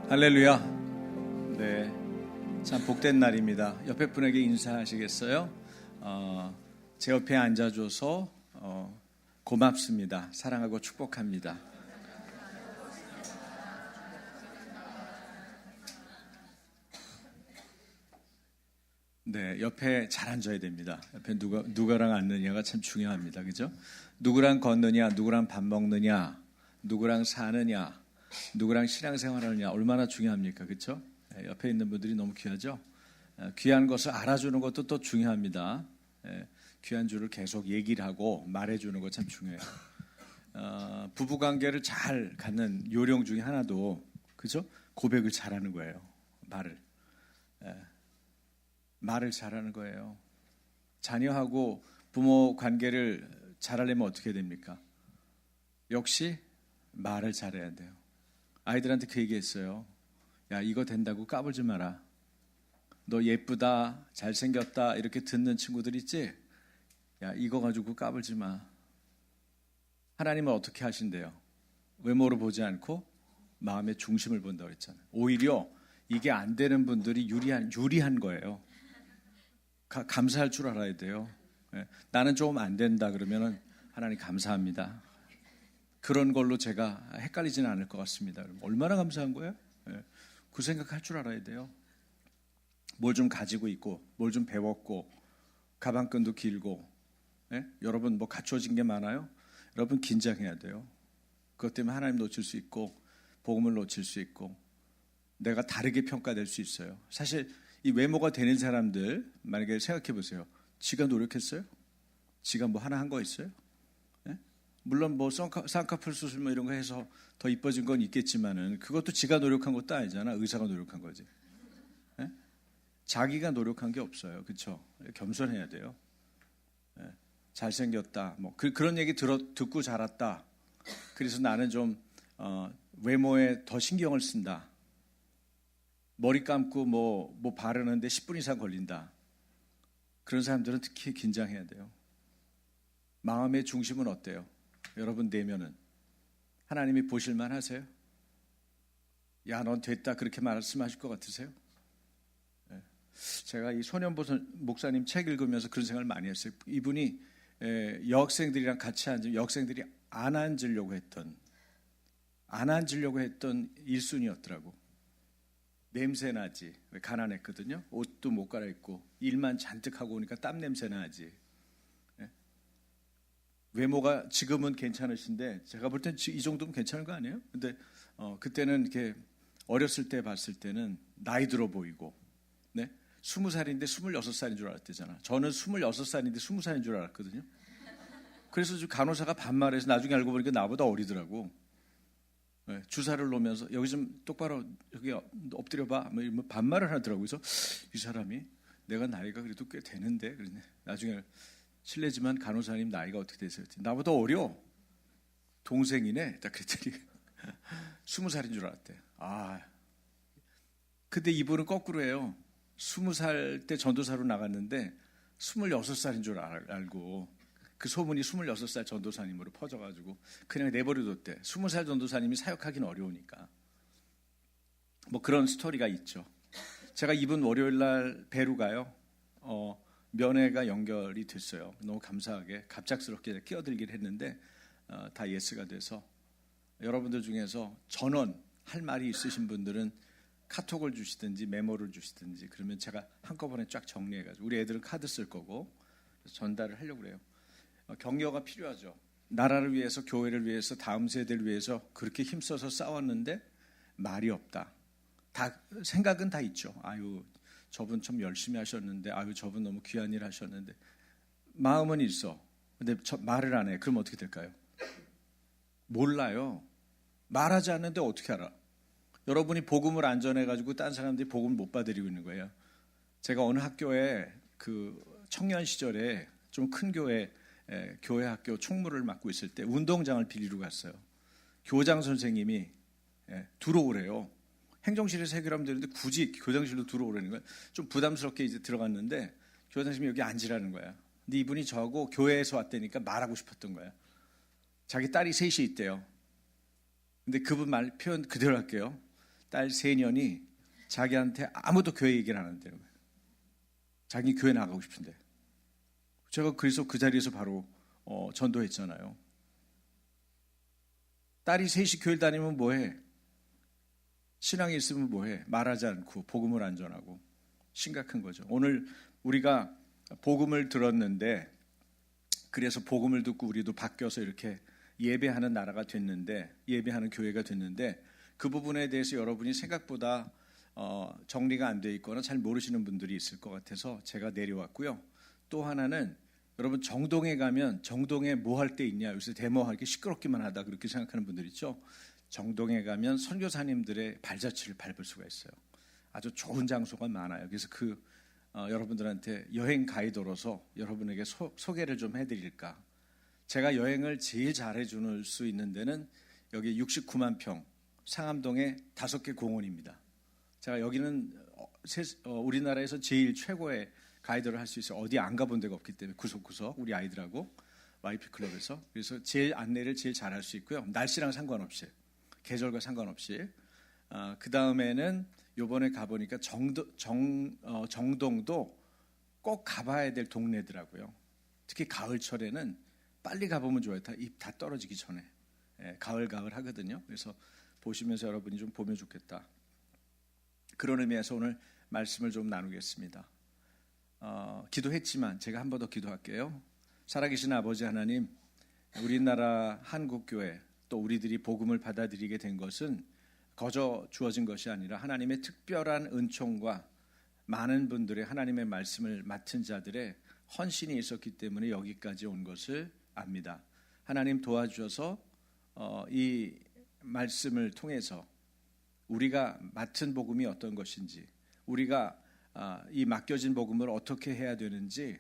할렐루야. 네, 참 복된 날입니다. 옆에 분에게 인사하시겠어요? 제 옆에 앉아줘서 고맙습니다. 사랑하고 축복합니다. 네, 옆에 잘 앉아야 됩니다. 옆에 누가랑 앉느냐가 참 중요합니다. 그죠? 누구랑 걷느냐, 누구랑 밥 먹느냐, 누구랑 사느냐, 누구랑 신앙생활하느냐 얼마나 중요합니까? 그렇죠? 옆에 있는 분들이 너무 귀하죠? 귀한 것을 알아주는 것도 또 중요합니다. 귀한 줄을 계속 얘기를 하고 말해주는 것 참 중요해요. 부부관계를 잘 갖는 요령 중에 하나도 그죠? 고백을 잘하는 거예요. 말을 잘하는 거예요. 자녀하고 부모 관계를 잘하려면 어떻게 됩니까? 역시 말을 잘해야 돼요. 아이들한테 그 얘기했어요. 야, 이거 된다고 까불지 마라. 너 예쁘다, 잘생겼다 이렇게 듣는 친구들 있지? 야, 이거 가지고 까불지 마. 하나님은 어떻게 하신대요? 외모로 보지 않고 마음의 중심을 본다고 했잖아요. 오히려 이게 안 되는 분들이 유리한 거예요. 감사할 줄 알아야 돼요. 나는 조금 안 된다 그러면은 하나님 감사합니다. 그런 걸로 제가 헷갈리지는 않을 것 같습니다. 얼마나 감사한 거예요? 그 생각할 줄 알아야 돼요. 뭘 좀 가지고 있고, 뭘 좀 배웠고, 가방끈도 길고, 여러분 뭐 갖춰진 게 많아요? 여러분 긴장해야 돼요. 그것 때문에 하나님 놓칠 수 있고, 복음을 놓칠 수 있고, 내가 다르게 평가될 수 있어요. 사실 이 외모가 되는 사람들 만약에 생각해 보세요. 지가 노력했어요? 지가 뭐 하나 한 거 있어요? 물론 뭐 쌍꺼풀 수술 뭐 이런 거 해서 더 이뻐진 건 있겠지만은 그것도 지가 노력한 것도 아니잖아. 의사가 노력한 거지. 자기가 노력한 게 없어요. 그렇죠? 겸손해야 돼요. 잘생겼다. 뭐 그런 얘기 듣고 자랐다. 그래서 나는 좀 외모에 더 신경을 쓴다. 머리 감고 뭐 바르는데 10분 이상 걸린다. 그런 사람들은 특히 긴장해야 돼요. 마음의 중심은 어때요? 여러분 내면은 하나님이 보실만 하세요? 야, 넌 됐다 그렇게 말씀하실 것 같으세요? 제가 이 손현보 목사님 책 읽으면서 그런 생각을 많이 했어요. 이분이 여학생들이랑 같이 앉으면 여학생들이 안 앉으려고 했던 1순위였더라고. 냄새 나지. 가난했거든요. 옷도 못 갈아입고 일만 잔뜩 하고 오니까 땀 냄새 나지. 외모가 지금은 괜찮으신데 제가 볼 땐 이 정도면 괜찮은 거 아니에요? 근데 그때는 이렇게 어렸을 때 봤을 때는 나이 들어 보이고, 20살인데 26살인 줄 알았대잖아. 저는 26살인데 20살인 줄 알았거든요. 그래서 간호사가 반말해서 나중에 알고 보니까 나보다 어리더라고. 주사를 놓으면서 여기 좀 똑바로 여기 엎드려봐. 뭐 반말을 하더라고요. 그래서 이 사람이 내가 나이가 그래도 꽤 되는데 그러네. 나중에 실례지만 간호사님 나이가 어떻게 되세요? 나보다 어려. 동생이네. 딱 그랬더니 20살인 줄 알았대. 근데 이분은 거꾸로 해요. 20살 때 전도사로 나갔는데 26살인 줄 알고 그 소문이 26살 전도사님으로 퍼져가지고 그냥 내버려뒀대. 20살 전도사님이 사역하기는 어려우니까. 뭐 그런 스토리가 있죠. 제가 이번 월요일 날 배로 가요. 면회가 연결이 됐어요. 너무 감사하게 갑작스럽게 끼어들긴 했는데 다 예스가 돼서 여러분들 중에서 전원 할 말이 있으신 분들은 카톡을 주시든지 메모를 주시든지 그러면 제가 한꺼번에 쫙 정리해가지고 우리 애들은 카드 쓸 거고 전달을 하려고 그래요. 격려가 필요하죠. 나라를 위해서 교회를 위해서 다음 세대를 위해서 그렇게 힘써서 싸웠는데 말이 없다. 다 생각은 다 있죠. 아유 저분 좀 열심히 하셨는데 아유 저분 너무 귀한 일 하셨는데 마음은 있어. 근데 말을 안 해. 그럼 어떻게 될까요? 몰라요. 말하지 않는데 어떻게 알아? 여러분이 복음을 안 전해가지고 딴 사람들이 복음을 못 받아들이고 있는 거예요. 제가 어느 학교에 그 청년 시절에 좀 큰 교회 학교 총무를 맡고 있을 때 운동장을 빌리러 갔어요. 교장 선생님이 들어오래요. 행정실에서 해결하면 되는데 굳이 교장실로 들어오라는 거예요. 좀 부담스럽게 이제 들어갔는데 교장 선생님이 여기 앉으라는 거야. 근데 이분이 저하고 교회에서 왔다니까 말하고 싶었던 거야. 자기 딸이 셋이 있대요. 근데 그분 말 표현 그대로 할게요. 딸 3년이 자기한테 아무도 교회 얘기를 안 한다는 거예요. 자기 교회 나가고 싶은데. 제가 그래서 그 자리에서 바로 전도했잖아요. 딸이 셋이 교회 다니면 뭐해? 신앙이 있으면 뭐해? 말하지 않고 복음을 안 전하고. 심각한 거죠. 오늘 우리가 복음을 들었는데, 그래서 복음을 듣고 우리도 바뀌어서 이렇게 예배하는 나라가 됐는데, 예배하는 교회가 됐는데, 그 부분에 대해서 여러분이 생각보다 정리가 안 돼 있거나 잘 모르시는 분들이 있을 것 같아서 제가 내려왔고요. 또 하나는 여러분, 정동에 가면 정동에 뭐 할 때 있냐? 요새 데모하기 시끄럽기만 하다 그렇게 생각하는 분들 있죠. 정동에 가면 선교사님들의 발자취를 밟을 수가 있어요. 아주 좋은 장소가 많아요. 그래서 여러분들한테 여행 가이드로서 여러분에게 소개를 좀 해드릴까. 제가 여행을 제일 잘해줄 수 있는 데는 여기 69만 평 상암동에 5개 공원입니다. 제가 여기는 우리나라에서 제일 최고의 가이드를 할 수 있어요. 어디 안 가본 데가 없기 때문에 구석구석 우리 아이들하고 YP 클럽에서. 그래서 제일 안내를 제일 잘할 수 있고요. 날씨랑 상관없이, 계절과 상관없이. 그 다음에는 요번에 가보니까 정동도 꼭 가봐야 될 동네더라고요. 특히 가을철에는 빨리 가보면 좋아요. 잎 다 떨어지기 전에. 가을 하거든요. 그래서 보시면서 여러분이 좀 보면 좋겠다. 그런 의미에서 오늘 말씀을 좀 나누겠습니다. 기도했지만 제가 한 번 더 기도할게요. 살아계신 아버지 하나님, 우리나라 한국교회 또 우리들이 복음을 받아들이게 된 것은 거저 주어진 것이 아니라 하나님의 특별한 은총과 많은 분들의 하나님의 말씀을 맡은 자들의 헌신이 있었기 때문에 여기까지 온 것을 압니다. 하나님 도와주셔서 이 말씀을 통해서 우리가 맡은 복음이 어떤 것인지, 우리가 이 맡겨진 복음을 어떻게 해야 되는지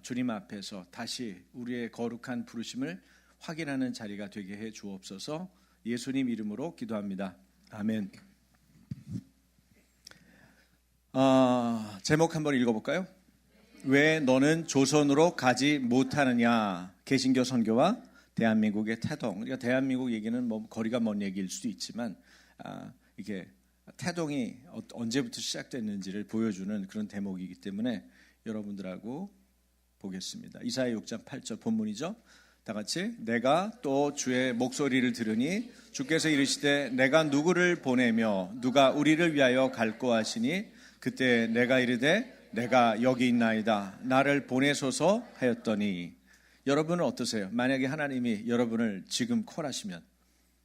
주님 앞에서 다시 우리의 거룩한 부르심을 확인하는 자리가 되게 해 주옵소서. 예수님 이름으로 기도합니다. 아멘. 제목 한번 읽어볼까요? 왜 너는 조선으로 가지 못하느냐. 개신교 선교와 대한민국의 태동. 그러니까 대한민국 얘기는 뭐 거리가 먼 얘기일 수도 있지만 이게 태동이 언제부터 시작됐는지를 보여주는 그런 대목이기 때문에 여러분들하고 보겠습니다. 이사야 6장 8절 본문이죠. 다 같이 내가 또 주의 목소리를 들으니 주께서 이르시되 내가 누구를 보내며 누가 우리를 위하여 갈고 하시니 그때 내가 이르되 내가 여기 있나이다 나를 보내소서 하였더니. 여러분은 어떠세요? 만약에 하나님이 여러분을 지금 콜하시면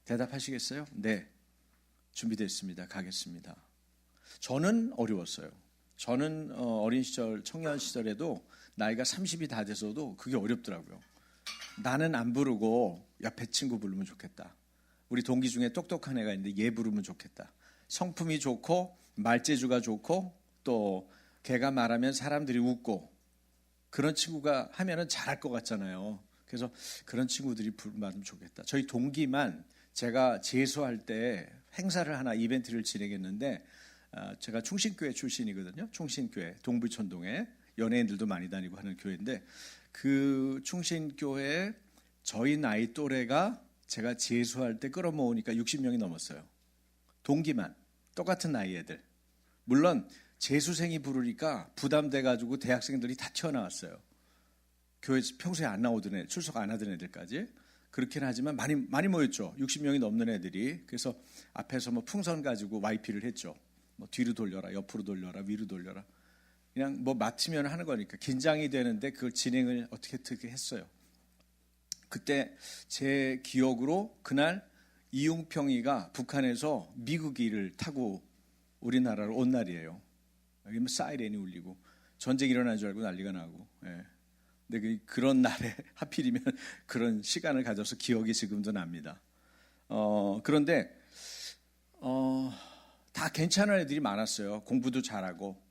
대답하시겠어요? 네, 준비됐습니다. 가겠습니다. 저는 어려웠어요. 저는 어린 시절, 청년 시절에도 나이가 30이 다 돼서도 그게 어렵더라고요. 나는 안 부르고 옆에 친구 부르면 좋겠다. 우리 동기 중에 똑똑한 애가 있는데 얘 부르면 좋겠다. 성품이 좋고 말재주가 좋고 또 걔가 말하면 사람들이 웃고 그런 친구가 하면은 잘할 것 같잖아요. 그래서 그런 친구들이 부르면 좋겠다. 저희 동기만 제가 재수할 때 행사를 하나 이벤트를 진행했는데 제가 충신교회 출신이거든요. 충신교회 동부천동에 연예인들도 많이 다니고 하는 교회인데 그 충신교회에 저희 나이 또래가 제가 재수할 때 끌어모으니까 60명이 넘었어요. 동기만 똑같은 나이 애들. 물론 재수생이 부르니까 부담돼가지고 대학생들이 다 튀어나왔어요. 교회 평소에 안 나오던 애, 출석 안 하던 애들까지. 그렇긴 하지만 많이 모였죠. 60명이 넘는 애들이. 그래서 앞에서 뭐 풍선 가지고 YP를 했죠. 뭐 뒤로 돌려라, 옆으로 돌려라, 위로 돌려라. 그냥 뭐 맡으면 하는 거니까 긴장이 되는데 그걸 진행을 어떻게 했어요. 그때 제 기억으로 그날 이웅평이가 북한에서 미국기를 타고 우리나라로 온 날이에요. 여기 뭐 사이렌이 울리고 전쟁이 일어난 줄 알고 난리가 나고. 예. 근데 그런 날에 하필이면 그런 시간을 가져서 기억이 지금도 납니다. 그런데 다 괜찮은 애들이 많았어요. 공부도 잘하고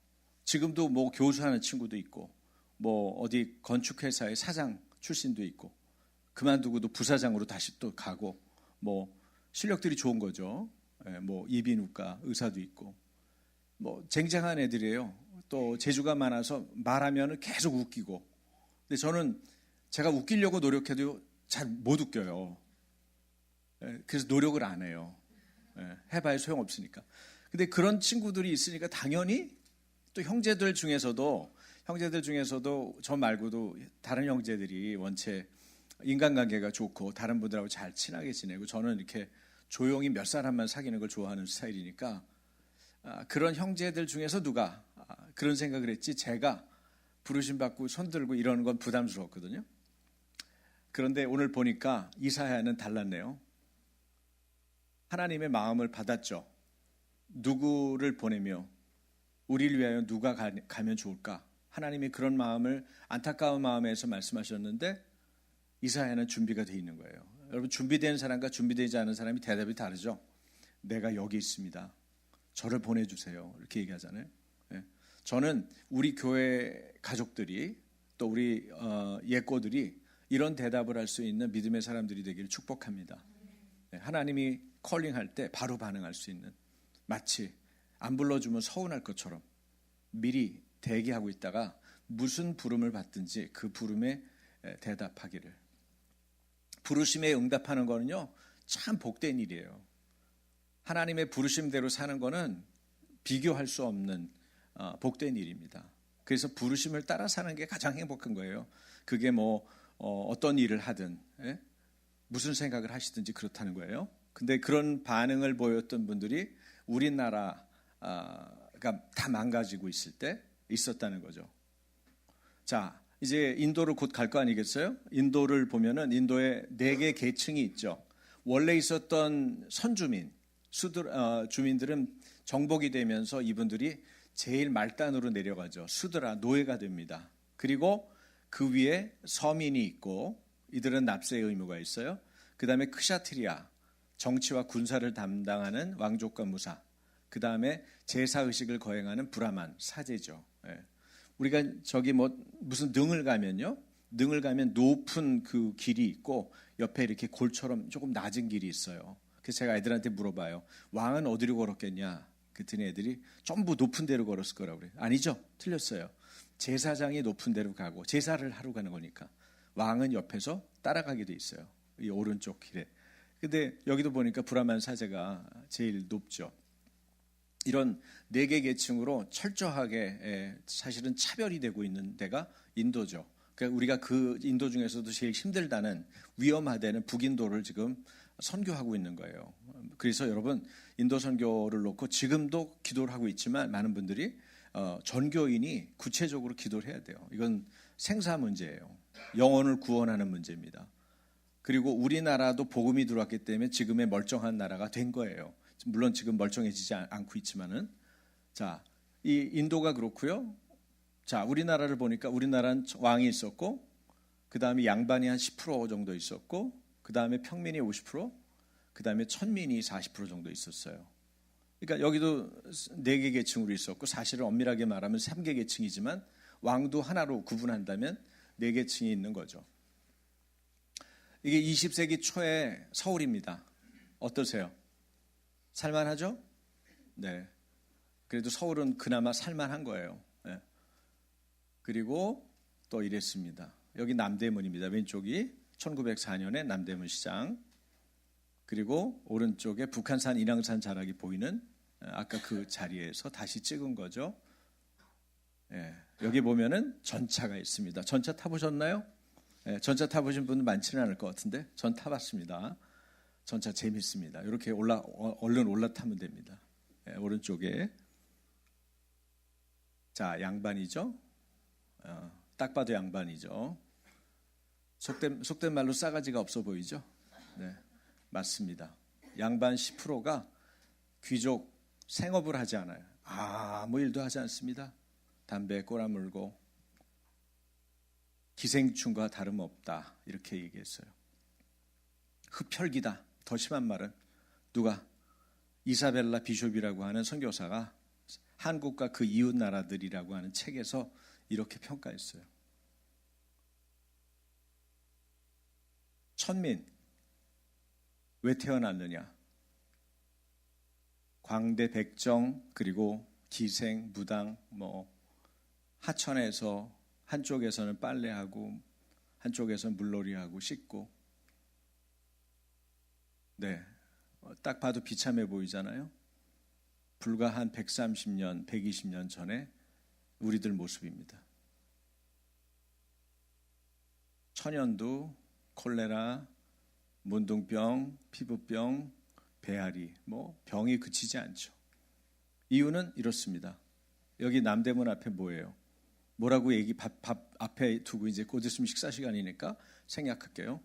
지금도 뭐 교수하는 친구도 있고 뭐 어디 건축회사의 사장 출신도 있고 그만두고도 부사장으로 다시 또 가고 뭐 실력들이 좋은 거죠. 뭐 이비인후과 의사도 있고 뭐 쟁쟁한 애들이에요. 또 재주가 많아서 말하면 계속 웃기고. 근데 저는 제가 웃기려고 노력해도 잘 못 웃겨요. 그래서 노력을 안 해요. 해봐야 소용없으니까. 근데 그런 친구들이 있으니까 당연히 또 형제들 중에서도 저 말고도 다른 형제들이 원체 인간관계가 좋고 다른 분들하고 잘 친하게 지내고, 저는 이렇게 조용히 몇 사람만 사귀는 걸 좋아하는 스타일이니까 그런 형제들 중에서 누가 그런 생각을 했지, 제가 부르심 받고 손 들고 이러는 건 부담스러웠거든요. 그런데 오늘 보니까 이사야는 달랐네요. 하나님의 마음을 받았죠. 누구를 보내며 우리를 위하여 누가 가면 좋을까? 하나님이 그런 마음을, 안타까운 마음에서 말씀하셨는데 이사야는 준비가 되어 있는 거예요. 여러분, 준비된 사람과 준비되지 않은 사람이 대답이 다르죠. 내가 여기 있습니다. 저를 보내주세요. 이렇게 얘기하잖아요. 저는 우리 교회 가족들이 또 우리 예꼬들이 이런 대답을 할 수 있는 믿음의 사람들이 되기를 축복합니다. 하나님이 컬링할 때 바로 반응할 수 있는, 마치 안 불러주면 서운할 것처럼 미리 대기하고 있다가 무슨 부름을 받든지 그 부름에 대답하기를. 부르심에 응답하는 거는요, 참 복된 일이에요. 하나님의 부르심대로 사는 거는 비교할 수 없는 복된 일입니다. 그래서 부르심을 따라 사는 게 가장 행복한 거예요. 그게 어떤 일을 하든 무슨 생각을 하시든지 그렇다는 거예요. 근데 그런 반응을 보였던 분들이 우리나라가 다 망가지고 있을 때 있었다는 거죠. 자, 이제 인도를 곧 갈 거 아니겠어요? 인도를 보면은 인도에 4개 계층이 있죠. 원래 있었던 선주민, 주민들은 정복이 되면서 이분들이 제일 말단으로 내려가죠. 수드라, 노예가 됩니다. 그리고 그 위에 서민이 있고, 이들은 납세의 의무가 있어요. 그 다음에 크샤트리아, 정치와 군사를 담당하는 왕족과 무사. 그 다음에 제사의식을 거행하는 브라만, 사제죠. 우리가 무슨 능을 가면요, 능을 가면 높은 그 길이 있고 옆에 이렇게 골처럼 조금 낮은 길이 있어요. 그래서 제가 애들한테 물어봐요. 왕은 어디로 걸었겠냐? 그랬더니 애들이 전부 높은 데로 걸었을 거라고 그래요. 아니죠. 틀렸어요. 제사장이 높은 데로 가고 제사를 하러 가는 거니까 왕은 옆에서 따라가게 돼 있어요. 이 오른쪽 길에. 근데 여기도 보니까 브라만 사제가 제일 높죠. 이런 4개 계층으로 철저하게 사실은 차별이 되고 있는 데가 인도죠. 그러니까 우리가 그 인도 중에서도 제일 힘들다는, 위험하다는 북인도를 지금 선교하고 있는 거예요. 그래서 여러분, 인도 선교를 놓고 지금도 기도를 하고 있지만 많은 분들이 전교인이 구체적으로 기도를 해야 돼요. 이건 생사 문제예요. 영혼을 구원하는 문제입니다. 그리고 우리나라도 복음이 들어왔기 때문에 지금의 멀쩡한 나라가 된 거예요. 물론 지금 멀쩡해지지 않고 있지만은. 자, 이 인도가 그렇고요. 자, 우리나라를 보니까 우리나라는 왕이 있었고, 그 다음에 양반이 한 10% 정도 있었고, 그 다음에 평민이 50%, 그 다음에 천민이 40% 정도 있었어요. 그러니까 여기도 4개 계층으로 있었고, 사실은 엄밀하게 말하면 3개 계층이지만 왕도 하나로 구분한다면 4계층이 있는 거죠. 이게 20세기 초에 서울입니다. 어떠세요? 살만하죠? 네. 그래도 서울은 그나마 살만한 거예요. 네. 그리고 또 이랬습니다. 여기 남대문입니다. 왼쪽이 1904년에 남대문 시장. 그리고 오른쪽에 북한산 인왕산 자락이 보이는 아까 그 자리에서 다시 찍은 거죠. 네. 여기 보면은 전차가 있습니다. 전차 타보셨나요? 네. 전차 타보신 분은 많지는 않을 것 같은데 전 타봤습니다. 전차 재밌습니다. 이렇게 얼른 올라타면 됩니다. 네, 오른쪽에. 자, 양반이죠. 딱 봐도 양반이죠. 속된 말로 싸가지가 없어 보이죠. 네, 맞습니다. 양반 10%가 귀족 생업을 하지 않아요. 아무 일도 하지 않습니다. 담배 꼬라물고 기생충과 다름없다, 이렇게 얘기했어요. 흡혈귀다. 더 심한 말은 누가? 이사벨라 비숍이라고 하는 선교사가 한국과 그 이웃 나라들이라고 하는 책에서 이렇게 평가했어요. 천민, 왜 태어났느냐? 광대 백정, 그리고 기생, 무당, 하천에서 한쪽에서는 빨래하고 한쪽에서는 물놀이하고 씻고. 네, 딱 봐도 비참해 보이잖아요. 불과 한 130년, 120년 전에 우리들 모습입니다. 천연두, 콜레라, 문둥병, 피부병, 배앓이, 병이 그치지 않죠. 이유는 이렇습니다. 여기 남대문 앞에 뭐예요? 뭐라고 밥 앞에 두고 이제 곧 있으면 식사 시간이니까 생략할게요.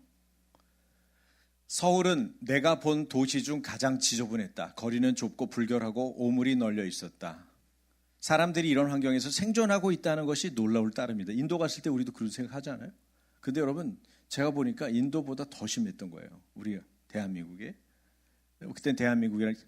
서울은 내가 본 도시 중 가장 지저분했다. 거리는 좁고 불결하고 오물이 널려 있었다. 사람들이 이런 환경에서 생존하고 있다는 것이 놀라울 따름이다. 인도 갔을 때 우리도 그런 생각하잖아요. 근데 여러분, 제가 보니까 인도보다 더 심했던 거예요. 우리 대한민국에. 그때 대한민국이라는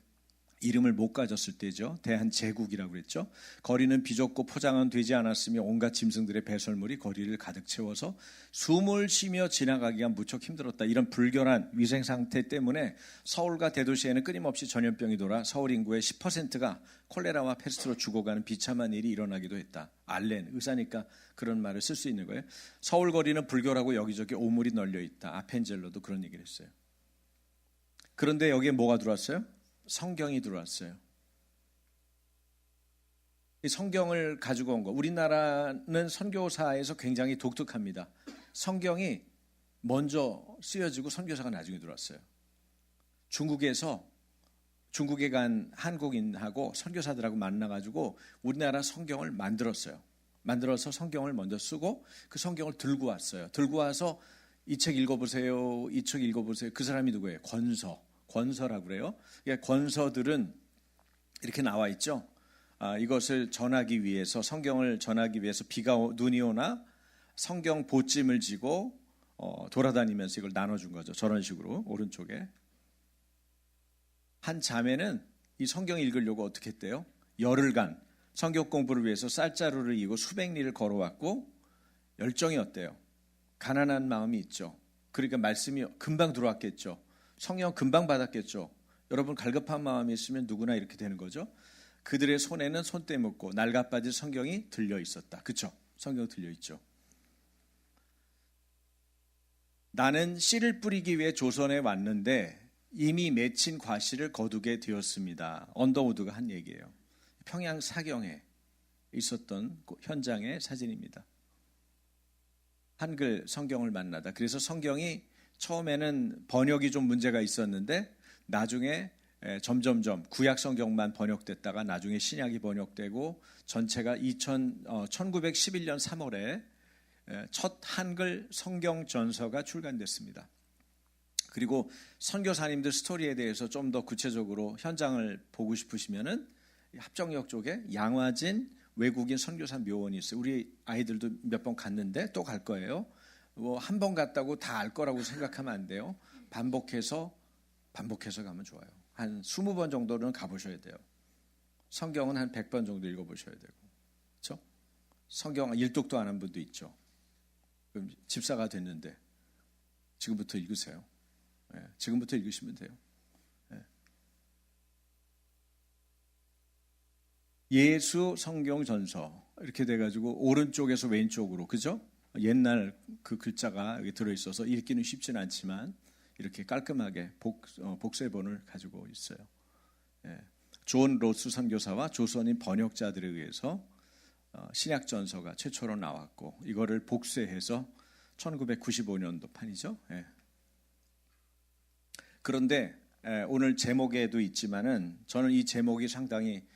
이름을 못 가졌을 때죠. 대한제국이라고 그랬죠. 거리는 비좁고 포장은 되지 않았으며 온갖 짐승들의 배설물이 거리를 가득 채워서 숨을 쉬며 지나가기가 무척 힘들었다. 이런 불결한 위생 상태 때문에 서울과 대도시에는 끊임없이 전염병이 돌아 서울 인구의 10%가 콜레라와 페스트로 죽어가는 비참한 일이 일어나기도 했다. 알렌, 의사니까 그런 말을 쓸 수 있는 거예요. 서울 거리는 불결하고 여기저기 오물이 널려 있다. 아펜젤로도 그런 얘기를 했어요. 그런데 여기에 뭐가 들어왔어요? 성경이 들어왔어요. 이 성경을 가지고 온 거. 우리나라는 선교사에서 굉장히 독특합니다. 성경이 먼저 쓰여지고 선교사가 나중에 들어왔어요. 중국에 간 한국인하고 선교사들하고 만나가지고 우리나라 성경을 만들었어요. 만들어서 성경을 먼저 쓰고 그 성경을 들고 왔어요. 들고 와서 이 책 읽어보세요. 이 책 읽어보세요. 그 사람이 누구예요? 권서라고 그래요. 권서들은 이렇게 나와 있죠. 이것을 전하기 위해서, 성경을 전하기 위해서 눈이 오나 성경 보찜을 지고 돌아다니면서 이걸 나눠준 거죠. 저런 식으로 오른쪽에. 한 자매는 이 성경 읽으려고 어떻게 했대요? 열흘간 성경 공부를 위해서 쌀자루를 이고 수백 리를 걸어왔고 열정이 어때요? 가난한 마음이 있죠. 그러니까 말씀이 금방 들어왔겠죠. 성령 금방 받았겠죠. 여러분 갈급한 마음이 있으면 누구나 이렇게 되는 거죠. 그들의 손에는 손때 묻고 낡아빠진 성경이 들려 있었다. 그렇죠? 성경 들려 있죠. 나는 씨를 뿌리기 위해 조선에 왔는데 이미 맺힌 과실을 거두게 되었습니다. 언더우드가 한 얘기예요. 평양 사경에 있었던 현장의 사진입니다. 한글 성경을 만나다. 그래서 성경이 처음에는 번역이 좀 문제가 있었는데 나중에 점점점 구약 성경만 번역됐다가 나중에 신약이 번역되고 전체가 1911년 3월에 첫 한글 성경 전서가 출간됐습니다. 그리고 선교사님들 스토리에 대해서 좀 더 구체적으로 현장을 보고 싶으시면은 합정역 쪽에 양화진 외국인 선교사 묘원이 있어요. 우리 아이들도 몇 번 갔는데 또 갈 거예요. 한 번 갔다고 다 알 거라고 생각하면 안 돼요. 반복해서 가면 좋아요. 한 20번 정도는 가보셔야 돼요. 성경은 한 100번 정도 읽어보셔야 되고, 그렇죠? 성경 일독도 안 한 분도 있죠. 그럼 집사가 됐는데 지금부터 읽으세요. 지금부터 읽으시면 돼요. 예수 성경 전서 이렇게 돼가지고 오른쪽에서 왼쪽으로, 그죠? 옛날 그 글자가 여기 들어있어서 읽기는 쉽지는 않지만 이렇게 깔끔하게 복세본을 가지고 있어요. 존 로스 선교사와 조선인 번역자들에 의해서 신약 전서가 최초로 나왔고 이거를 복세해서 1995년도 판이죠. 그런데 오늘 제목에도 있지만은 저는 이 제목이 상당히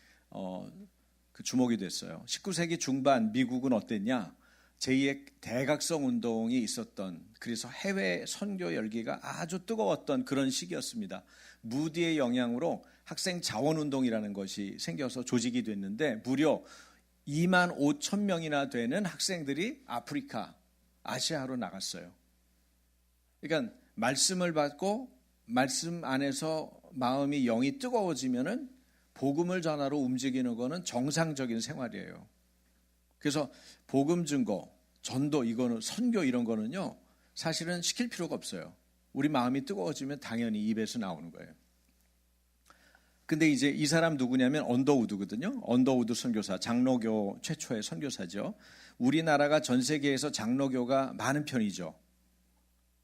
주목이 됐어요. 19세기 중반 미국은 어땠냐? 제2의 대각성 운동이 있었던, 그래서 해외 선교 열기가 아주 뜨거웠던 그런 시기였습니다. 무디의 영향으로 학생 자원운동이라는 것이 생겨서 조직이 됐는데 무려 2만 5천 명이나 되는 학생들이 아프리카, 아시아로 나갔어요. 그러니까 말씀을 받고 말씀 안에서 마음이 영이 뜨거워지면은 복음을 전하러 움직이는 거는 정상적인 생활이에요. 그래서 복음 증거, 전도, 이거는 선교 이런 거는요 사실은 시킬 필요가 없어요. 우리 마음이 뜨거워지면 당연히 입에서 나오는 거예요. 근데 이제 이 사람 누구냐면 언더우드거든요. 언더우드 선교사, 장로교 최초의 선교사죠. 우리나라가 전 세계에서 장로교가 많은 편이죠.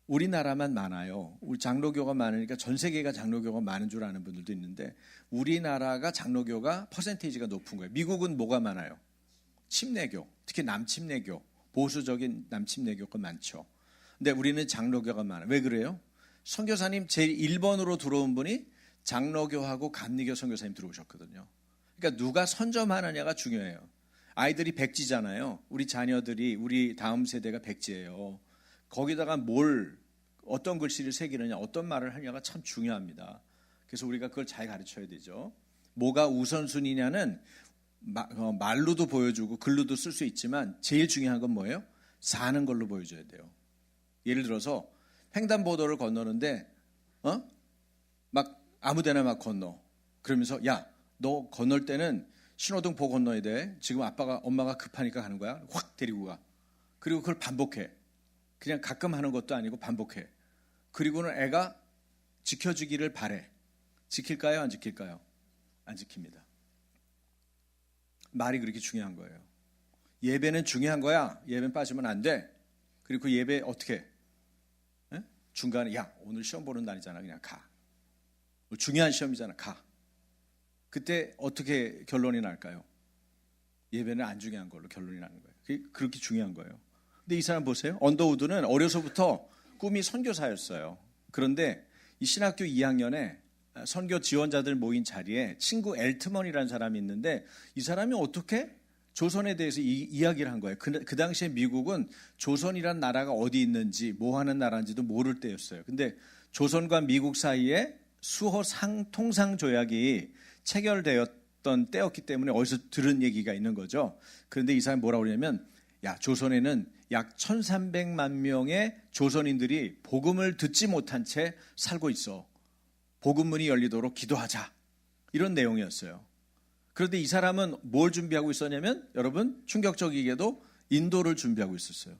우리나라만 많아요. 우리 장로교가 많으니까 전 세계가 장로교가 많은 줄 아는 분들도 있는데 우리나라가 장로교가 퍼센테이지가 높은 거예요. 미국은 뭐가 많아요? 침례교, 특히 남침례교, 보수적인 남침례교가 많죠. 근데 우리는 장로교가 많아요. 왜 그래요? 선교사님 제일 1번으로 들어온 분이 장로교하고 감리교 선교사님 들어오셨거든요. 그러니까 누가 선점하느냐가 중요해요. 아이들이 백지잖아요. 우리 자녀들이, 우리 다음 세대가 백지예요. 거기다가 어떤 글씨를 새기느냐, 어떤 말을 하느냐가 참 중요합니다. 그래서 우리가 그걸 잘 가르쳐야 되죠. 뭐가 우선순위냐는 말로도 보여주고 글로도 쓸 수 있지만 제일 중요한 건 뭐예요? 사는 걸로 보여줘야 돼요. 예를 들어서 횡단보도를 건너는데 막 아무데나 막 건너. 그러면서 야, 너 건널 때는 신호등 보고 건너야 돼. 지금 엄마가 급하니까 가는 거야. 확 데리고 가. 그리고 그걸 반복해. 그냥 가끔 하는 것도 아니고 반복해. 그리고는 애가 지켜주기를 바래. 지킬까요? 안 지킬까요? 안 지킵니다. 말이 그렇게 중요한 거예요. 예배는 중요한 거야. 예배는 빠지면 안 돼. 그리고 그 예배 어떻게? 에? 중간에 야, 오늘 시험 보는 날이잖아. 그냥 가. 중요한 시험이잖아. 가. 그때 어떻게 결론이 날까요? 예배는 안 중요한 걸로 결론이 나는 거예요. 그렇게 중요한 거예요. 근데 이 사람 보세요. 언더우드는 어려서부터 꿈이 선교사였어요. 그런데 이 신학교 2학년에 선교 지원자들 모인 자리에 친구 엘트먼이라는 사람이 있는데 이 사람이 어떻게 조선에 대해서 이야기를 한 거예요. 그 당시에 미국은 조선이란 나라가 어디 있는지 뭐 하는 나라인지도 모를 때였어요. 근데 조선과 미국 사이에 수호 통상 조약이 체결되었던 때였기 때문에 어디서 들은 얘기가 있는 거죠. 그런데 이 사람이 뭐라고 그러냐면 야, 조선에는 약 1300만 명의 조선인들이 복음을 듣지 못한 채 살고 있어. 복음문이 열리도록 기도하자. 이런 내용이었어요. 그런데 이 사람은 뭘 준비하고 있었냐면 여러분 충격적이게도 인도를 준비하고 있었어요.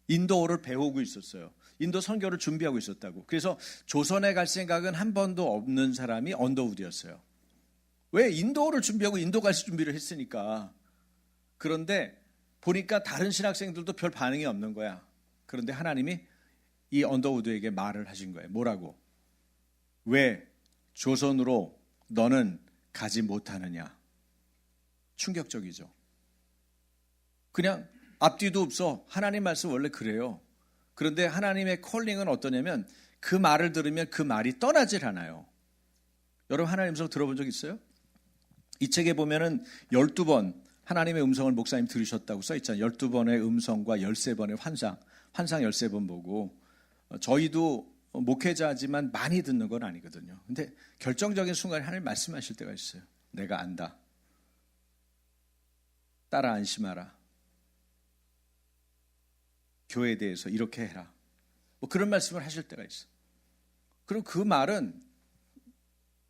인도어를 배우고 있었어요. 인도 선교를 준비하고 있었다고. 그래서 조선에 갈 생각은 한 번도 없는 사람이 언더우드였어요. 왜? 인도어를 준비하고 인도 갈 준비를 했으니까. 그런데 보니까 다른 신학생들도 별 반응이 없는 거야. 그런데 하나님이 이 언더우드에게 말을 하신 거예요. 뭐라고? 왜 조선으로 너는 가지 못하느냐? 충격적이죠. 그냥 앞뒤도 없어. 하나님 말씀 원래 그래요. 그런데 하나님의 콜링은 어떠냐면 그 말을 들으면 그 말이 떠나질 않아요. 여러분 하나님 음성 들어본 적 있어요? 이 책에 보면은 12번 하나님의 음성을 목사님 들으셨다고 써있잖아요. 12번의 음성과 13번의 환상 13번 보고 저희도 목회자지만 많이 듣는 건 아니거든요. 근데 결정적인 순간에 하나님 말씀하실 때가 있어요. 내가 안다. 따라 안심하라. 교회에 대해서 이렇게 해라. 뭐 그런 말씀을 하실 때가 있어. 그럼 그 말은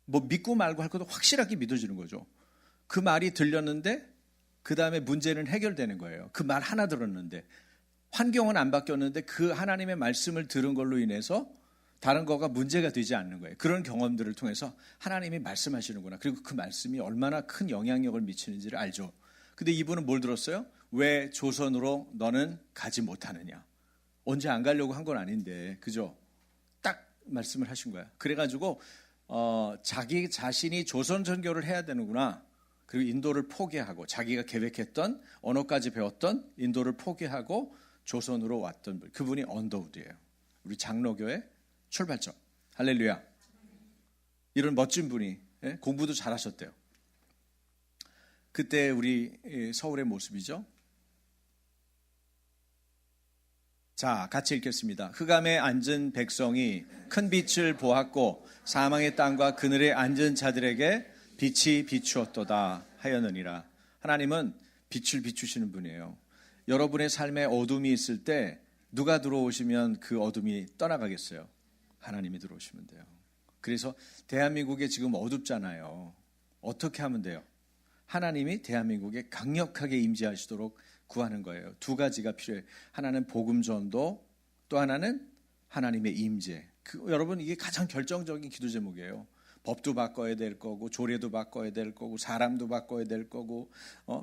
뭐 믿고 말고 할 것도 확실하게 믿어지는 거죠. 그 말이 들렸는데 그 다음에 문제는 해결되는 거예요. 그 말 하나 들었는데 환경은 안 바뀌었는데 그 하나님의 말씀을 들은 걸로 인해서 다른 거가 문제가 되지 않는 거예요. 그런 경험들을 통해서 하나님이 말씀하시는구나. 그리고 그 말씀이 얼마나 큰 영향력을 미치는지를 알죠. 근데 이분은 뭘 들었어요? 왜 조선으로 너는 가지 못하느냐? 언제 안 가려고 한 건 아닌데, 그죠? 딱 말씀을 하신 거야. 그래가지고 자기 자신이 조선 선교를 해야 되는구나. 그리고 인도를 포기하고 자기가 계획했던 언어까지 배웠던 인도를 포기하고 조선으로 왔던 분. 그분이 언더우드예요. 우리 장로교의 출발점. 할렐루야. 이런 멋진 분이 공부도 잘하셨대요. 그때 우리 서울의 모습이죠. 자, 같이 읽겠습니다. 흑암에 앉은 백성이 큰 빛을 보았고 사망의 땅과 그늘에 앉은 자들에게 빛이 비추었도다 하였느니라. 하나님은 빛을 비추시는 분이에요. 여러분의 삶에 어둠이 있을 때 누가 들어오시면 그 어둠이 떠나가겠어요? 하나님이 들어오시면 돼요. 그래서 대한민국에 지금 어둡잖아요. 어떻게 하면 돼요? 하나님이 대한민국에 강력하게 임재하시도록 구하는 거예요. 두 가지가 필요해요. 하나는 복음 전도, 또 하나는 하나님의 임재. 여러분 이게 가장 결정적인 기도 제목이에요. 법도 바꿔야 될 거고 조례도 바꿔야 될 거고 사람도 바꿔야 될 거고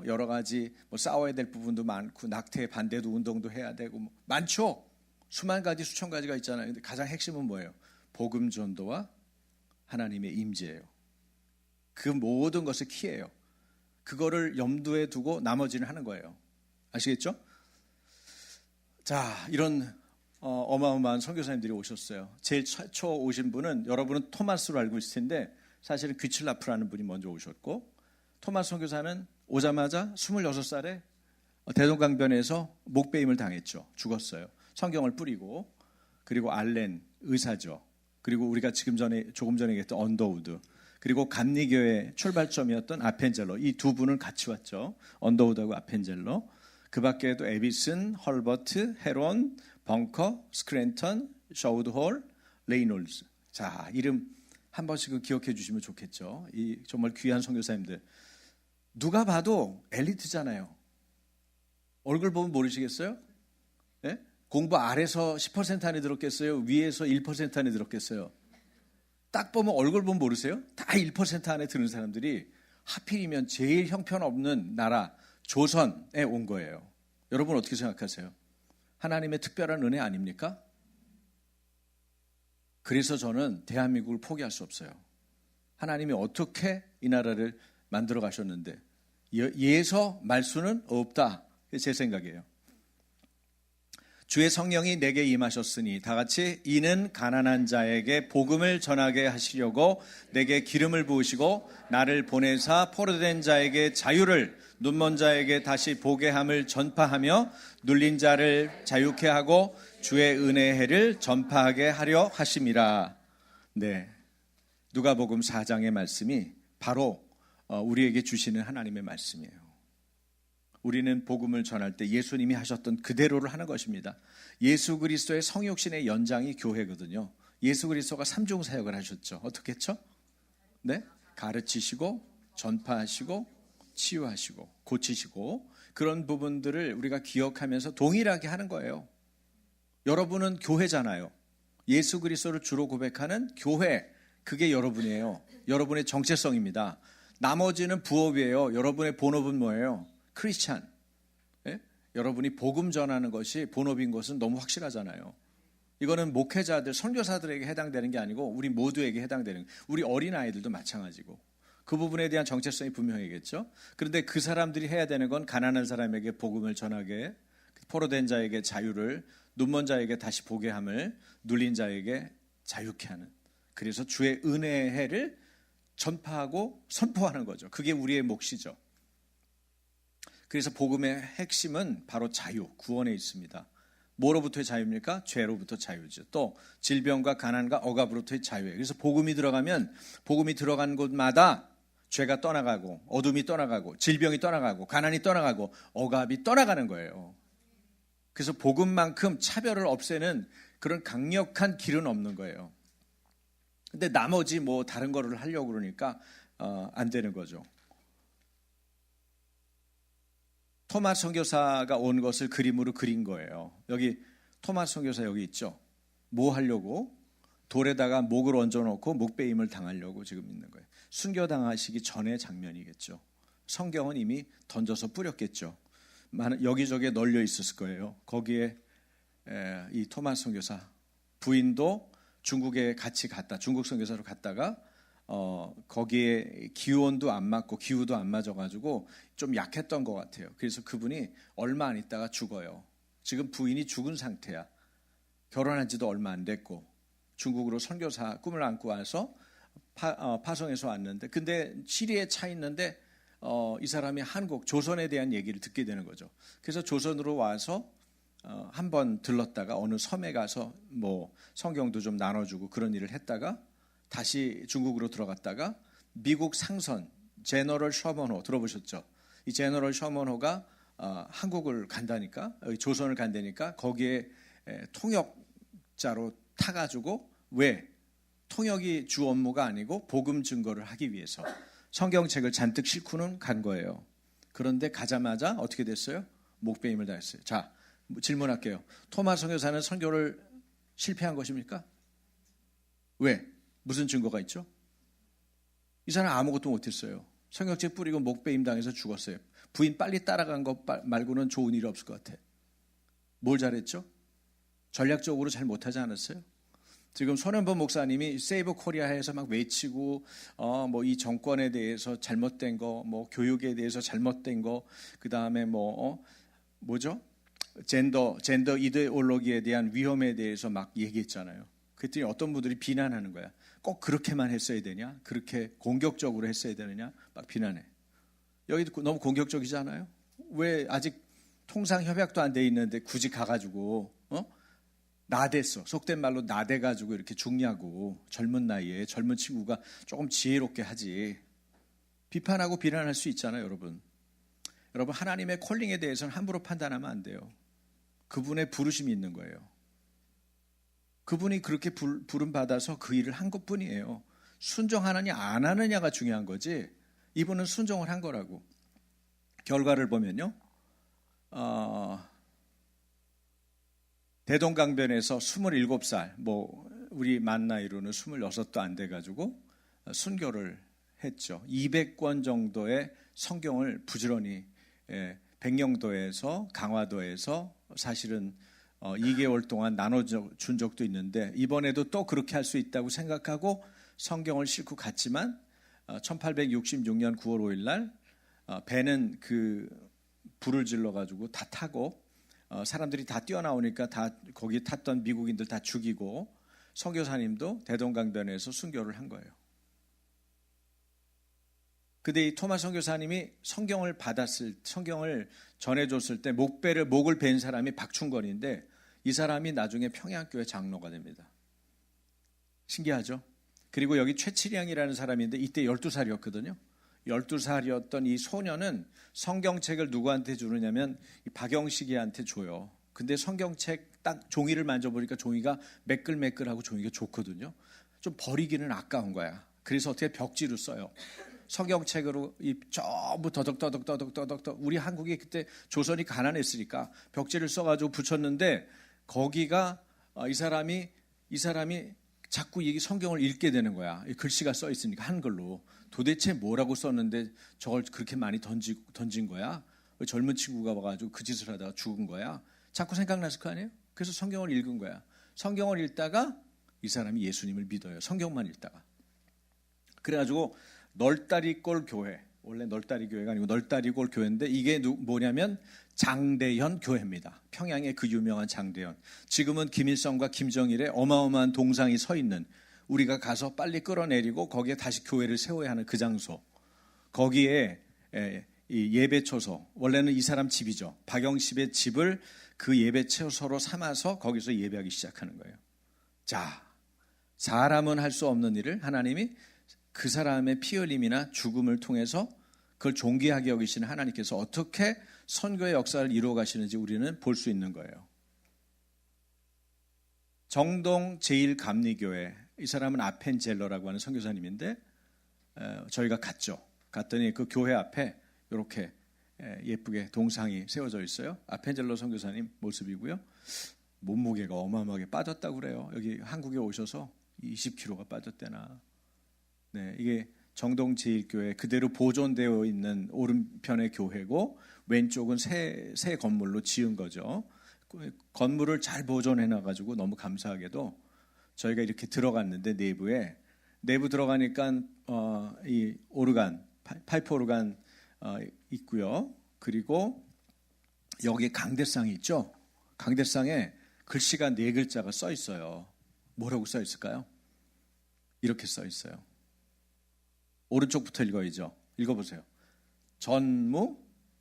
여러 가지 뭐 싸워야 될 부분도 많고 낙태에 반대도 운동도 해야 되고 많죠. 수만 가지 수천 가지가 있잖아요. 근데 가장 핵심은 뭐예요? 복음 전도와 하나님의 임재예요. 그 모든 것의 키예요. 그거를 염두에 두고 나머지는 하는 거예요. 아시겠죠? 자, 이런 어마어마한 선교사님들이 오셨어요. 제일 최초 오신 분은 여러분은 토마스로 알고 있을 텐데 사실은 귀칠라프라는 분이 먼저 오셨고, 토마스 선교사는 오자마자 26살에 대동강변에서 목베임을 당했죠. 죽었어요. 성경을 뿌리고. 그리고 알렌 의사죠. 그리고 우리가 조금 전에 얘기했던 언더우드, 그리고 감리교의 출발점이었던 아펜젤러, 이 두 분을 같이 왔죠. 언더우드하고 아펜젤러. 그 밖에도 에비슨, 헐버트, 헤론, 벙커, 스크랜턴, 셔우드홀, 레이놀즈. 자, 이름 한 번씩은 기억해 주시면 좋겠죠. 이 정말 귀한 선교사님들. 누가 봐도 엘리트잖아요. 얼굴 보면 모르시겠어요? 네? 공부 아래서 10% 안에 들었겠어요? 위에서 1% 안에 들었겠어요? 딱 보면 얼굴 보면 모르세요? 다 1% 안에 드는 사람들이 하필이면 제일 형편없는 나라 조선에 온 거예요. 여러분 어떻게 생각하세요? 하나님의 특별한 은혜 아닙니까? 그래서 저는 대한민국을 포기할 수 없어요. 하나님이 어떻게 이 나라를 만들어 가셨는데 예서 말수는 없다. 제 생각이에요. 주의 성령이 내게 임하셨으니 다 같이 이는 가난한 자에게 복음을 전하게 하시려고 내게 기름을 부으시고 나를 보내사 포로된 자에게 자유를, 눈먼 자에게 다시 보게 함을 전파하며 눌린 자를 자유케 하고 주의 은혜의 해를 전파하게 하려 하심이라. 네, 누가복음 4장의 말씀이 바로 우리에게 주시는 하나님의 말씀이에요. 우리는 복음을 전할 때 예수님이 하셨던 그대로를 하는 것입니다. 예수 그리스도의 성육신의 연장이 교회거든요. 예수 그리스도가 삼중 사역을 하셨죠. 어떻게 했죠? 네? 가르치시고 전파하시고 치유하시고 고치시고, 그런 부분들을 우리가 기억하면서 동일하게 하는 거예요. 여러분은 교회잖아요. 예수 그리스도를 주로 고백하는 교회, 그게 여러분이에요. 여러분의 정체성입니다. 나머지는 부업이에요. 여러분의 본업은 뭐예요? 크리스찬. 예? 여러분이 복음 전하는 것이 본업인 것은 너무 확실하잖아요. 이거는 목회자들, 선교사들에게 해당되는 게 아니고 우리 모두에게 해당되는, 우리 어린아이들도 마찬가지고, 그 부분에 대한 정체성이 분명하겠죠. 그런데 그 사람들이 해야 되는 건 가난한 사람에게 복음을 전하게, 포로된 자에게 자유를, 눈먼 자에게 다시 보게 함을, 눌린 자에게 자유케 하는, 그래서 주의 은혜의 해를 전파하고 선포하는 거죠. 그게 우리의 몫이죠. 그래서 복음의 핵심은 바로 자유, 구원에 있습니다. 뭐로부터의 자유입니까? 죄로부터 자유죠. 또 질병과 가난과 억압으로부터의 자유예요. 그래서 복음이 들어가면, 복음이 들어간 곳마다 죄가 떠나가고 어둠이 떠나가고 질병이 떠나가고 가난이 떠나가고 억압이 떠나가는 거예요. 그래서 복음만큼 차별을 없애는 그런 강력한 길은 없는 거예요. 근데 나머지 뭐 다른 거를 하려고 그러니까 안 되는 거죠. 토마스 선교사가 온 것을 그림으로 그린 거예요. 여기 토마스 선교사 여기 있죠. 뭐 하려고? 돌에다가 목을 얹어놓고 목베임을 당하려고 지금 있는 거예요. 순교당하시기 전의 장면이겠죠. 성경은 이미 던져서 뿌렸겠죠. 여기저기에 널려 있었을 거예요. 거기에 이 토마스 선교사 부인도 중국에 같이 갔다, 중국 선교사로 갔다가 거기에 기온도 안 맞고 기후도 안 맞아가지고 좀 약했던 것 같아요. 그래서 그분이 얼마 안 있다가 죽어요. 지금 부인이 죽은 상태야. 결혼한 지도 얼마 안 됐고 중국으로 선교사 꿈을 안고 와서 파송해서 왔는데, 근데 시리에 차 있는데 이 사람이 한국 조선에 대한 얘기를 듣게 되는 거죠. 그래서 조선으로 와서 한번 들렀다가 어느 섬에 가서 뭐 성경도 좀 나눠주고 그런 일을 했다가 다시 중국으로 들어갔다가 미국 상선 제너럴 셔먼호 들어보셨죠? 이 제너럴 셔먼호가 한국을 간다니까, 조선을 간다니까 거기에 통역자로 타가지고, 왜? 통역이 주 업무가 아니고 복음 증거를 하기 위해서 성경책을 잔뜩 싣고는 간 거예요. 그런데 가자마자 어떻게 됐어요? 목베임을 당했어요. 자, 질문할게요. 토마스 선교사는 선교를 실패한 것입니까? 왜? 무슨 증거가 있죠? 이 사람 아무것도 못했어요. 성경책 뿌리고 목베임 당해서 죽었어요. 부인 빨리 따라간 것 말고는 좋은 일이 없을 것 같아. 뭘 잘했죠? 전략적으로 잘 못하지 않았어요? 지금 손현보 목사님이 세이브 코리아에서 막 외치고 뭐 이 정권에 대해서 잘못된 거, 뭐 교육에 대해서 잘못된 거, 그 다음에 뭐죠? 젠더 이데올로기에 대한 위험에 대해서 막 얘기했잖아요. 그랬더니 어떤 분들이 비난하는 거야. 꼭 그렇게만 했어야 되냐? 그렇게 공격적으로 했어야 되느냐? 막 비난해. 여기도 너무 공격적이지 않아요? 왜 아직 통상 협약도 안 돼 있는데 굳이 가가지고 나댔어. 속된 말로 나대가지고 이렇게 죽냐고. 젊은 나이에 젊은 친구가 조금 지혜롭게 하지. 비판하고 비난할 수 있잖아요, 여러분. 여러분, 하나님의 콜링에 대해서는 함부로 판단하면 안 돼요. 그분의 부르심이 있는 거예요. 그분이 그렇게 부름 받아서 그 일을 한 것뿐이에요. 순종하느냐 안 하느냐가 중요한 거지. 이분은 순종을 한 거라고. 결과를 보면요. 대동강변에서 27살, 우리 만 나이로는 26도 안 돼가지고 순교를 했죠. 200권 정도의 성경을 부지런히 백령도에서 강화도에서 사실은 2개월 동안 나눠준 적도 있는데 이번에도 또 그렇게 할 수 있다고 생각하고 성경을 싣고 갔지만 1866년 9월 5일 날 배는 그 불을 질러가지고 다 타고 사람들이 다 뛰어나오니까 다 거기 탔던 미국인들 다 죽이고 선교사님도 대동강변에서 순교를 한 거예요. 근데 이 토마 선교사님이 성경을 전해줬을 때 목을 벤 사람이 박충건인데 이 사람이 나중에 평양교회 장로가 됩니다. 신기하죠? 그리고 여기 최칠양이라는 사람인데 이때 12살이었거든요. 12살이었던 이 소년은 성경책을 누구한테 주느냐면 박영식이한테 줘요. 근데 성경책 딱 종이를 만져보니까 종이가 매끌매끌하고 종이가 좋거든요. 좀 버리기는 아까운 거야. 그래서 어떻게 벽지로 써요. 성경책으로 전부 더덕더덕 우리 한국이 그때 조선이 가난했으니까 벽지를 써가지고 붙였는데 거기가 이 사람이 자꾸 이 성경을 읽게 되는 거야. 글씨가 써 있으니까 한글로. 도대체 뭐라고 썼는데 저걸 그렇게 많이 던진 거야? 젊은 친구가 와가지고 그 짓을 하다가 죽은 거야? 자꾸 생각났을 거 아니에요? 그래서 성경을 읽은 거야. 성경을 읽다가 이 사람이 예수님을 믿어요. 성경만 읽다가. 그래가지고 널다리골 교회, 원래 널다리 교회가 아니고 널다리골 교회인데 이게 뭐냐면 장대현 교회입니다. 평양의 그 유명한 장대현. 지금은 김일성과 김정일의 어마어마한 동상이 서 있는, 우리가 가서 빨리 끌어내리고 거기에 다시 교회를 세워야 하는 그 장소. 거기에 이 예배처소, 원래는 이 사람 집이죠. 박영십의 집을 그 예배처소로 삼아서 거기서 예배하기 시작하는 거예요. 자, 사람은 할 수 없는 일을 하나님이 그 사람의 피 흘림이나 죽음을 통해서 그걸 존귀하게 여기시는 하나님께서 어떻게 선교의 역사를 이루어 가시는지 우리는 볼 수 있는 거예요. 정동 제1감리교회, 이 사람은 아펜젤러라고 하는 선교사님인데 저희가 갔더니 그 교회 앞에 이렇게 예쁘게 동상이 세워져 있어요. 아펜젤러 선교사님 모습이고요. 몸무게가 어마어마하게 빠졌다고 그래요. 여기 한국에 오셔서 20kg가 빠졌대나. 네, 이게 정동 제1교회 그대로 보존되어 있는 오른편의 교회고 왼쪽은 새 건물로 지은 거죠. 건물을 잘 보존해 놔가지고 너무 감사하게도 저희가 이렇게 들어갔는데 내부 들어가니까 이 오르간, 파이프 오르간 있고요. 그리고 여기 강대상이 있죠. 강대상에 글씨가 4글자가 써 있어요. 뭐라고 써 있을까요? 이렇게 써 있어요. 오른쪽부터 읽어야죠. 읽어보세요. 전무,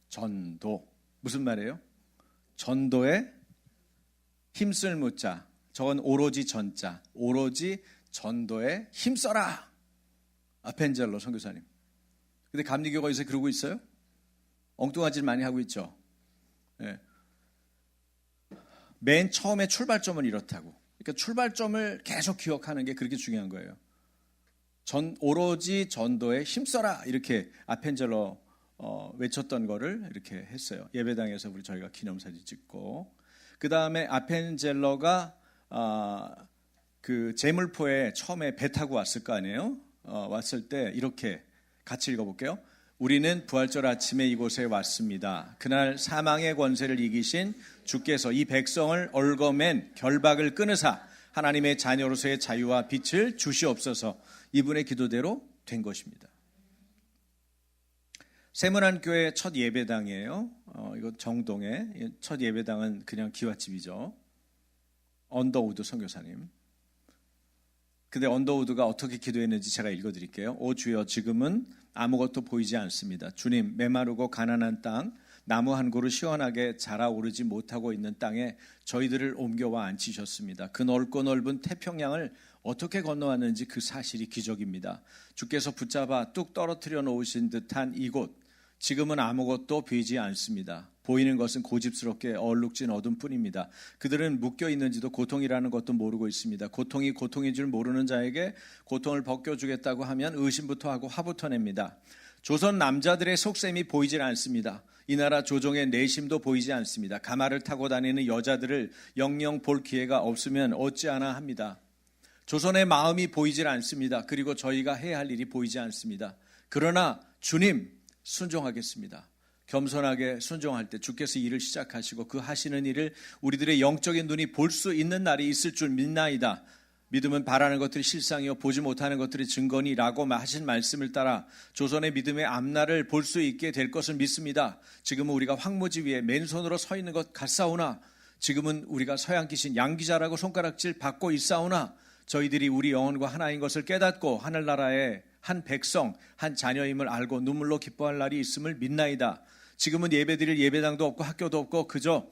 전도. 무슨 말이에요? 전도에 힘쓸 무자. 저건 오로지 전자. 오로지 전도에 힘써라. 아펜젤러 선교사님. 근데 감리교가 요새 그러고 있어요? 엉뚱한 짓 많이 하고 있죠. 네. 맨 처음에 출발점은 이렇다고. 그러니까 출발점을 계속 기억하는 게 그렇게 중요한 거예요. 오로지 전도에 힘써라 이렇게 아펜젤러 외쳤던 거를 이렇게 했어요. 예배당에서 저희가 기념사진 찍고, 그 다음에 아펜젤러가 그 제물포에 처음에 배 타고 왔을 거 아니에요. 왔을 때 이렇게 같이 읽어볼게요. 우리는 부활절 아침에 이곳에 왔습니다. 그날 사망의 권세를 이기신 주께서 이 백성을 얽어맨 결박을 끊으사 하나님의 자녀로서의 자유와 빛을 주시옵소서. 이분의 기도대로 된 것입니다. 세문안교회 첫 예배당이에요. 이거 정동의 첫 예배당은 그냥 기와집이죠. 언더우드 선교사님. 근데 언더우드가 어떻게 기도했는지 제가 읽어드릴게요. 오 주여, 지금은 아무것도 보이지 않습니다. 주님, 메마르고 가난한 땅, 나무 한 그루 시원하게 자라오르지 못하고 있는 땅에 저희들을 옮겨와 앉히셨습니다. 그 넓고 넓은 태평양을 어떻게 건너왔는지 그 사실이 기적입니다. 주께서 붙잡아 뚝 떨어뜨려 놓으신 듯한 이곳, 지금은 아무것도 보이지 않습니다. 보이는 것은 고집스럽게 얼룩진 어둠뿐입니다. 그들은 묶여 있는지도 고통이라는 것도 모르고 있습니다. 고통이 고통인 줄 모르는 자에게 고통을 벗겨주겠다고 하면 의심부터 하고 화부터 냅니다. 조선 남자들의 속셈이 보이질 않습니다. 이 나라 조정의 내심도 보이지 않습니다. 가마를 타고 다니는 여자들을 영영 볼 기회가 없으면 어찌하나 합니다. 조선의 마음이 보이질 않습니다. 그리고 저희가 해야 할 일이 보이지 않습니다. 그러나 주님, 순종하겠습니다. 겸손하게 순종할 때 주께서 일을 시작하시고 그 하시는 일을 우리들의 영적인 눈이 볼 수 있는 날이 있을 줄 믿나이다. 믿음은 바라는 것들이 실상이요 보지 못하는 것들이 증거니라고 하신 말씀을 따라 조선의 믿음의 앞날을 볼 수 있게 될 것을 믿습니다. 지금은 우리가 황무지 위에 맨손으로 서 있는 것 같사오나, 지금은 우리가 서양귀신 양귀자라고 손가락질 받고 있사오나, 저희들이 우리 영혼과 하나인 것을 깨닫고 하늘나라의 한 백성, 한 자녀임을 알고 눈물로 기뻐할 날이 있음을 믿나이다. 지금은 예배드릴 예배당도 없고 학교도 없고 그저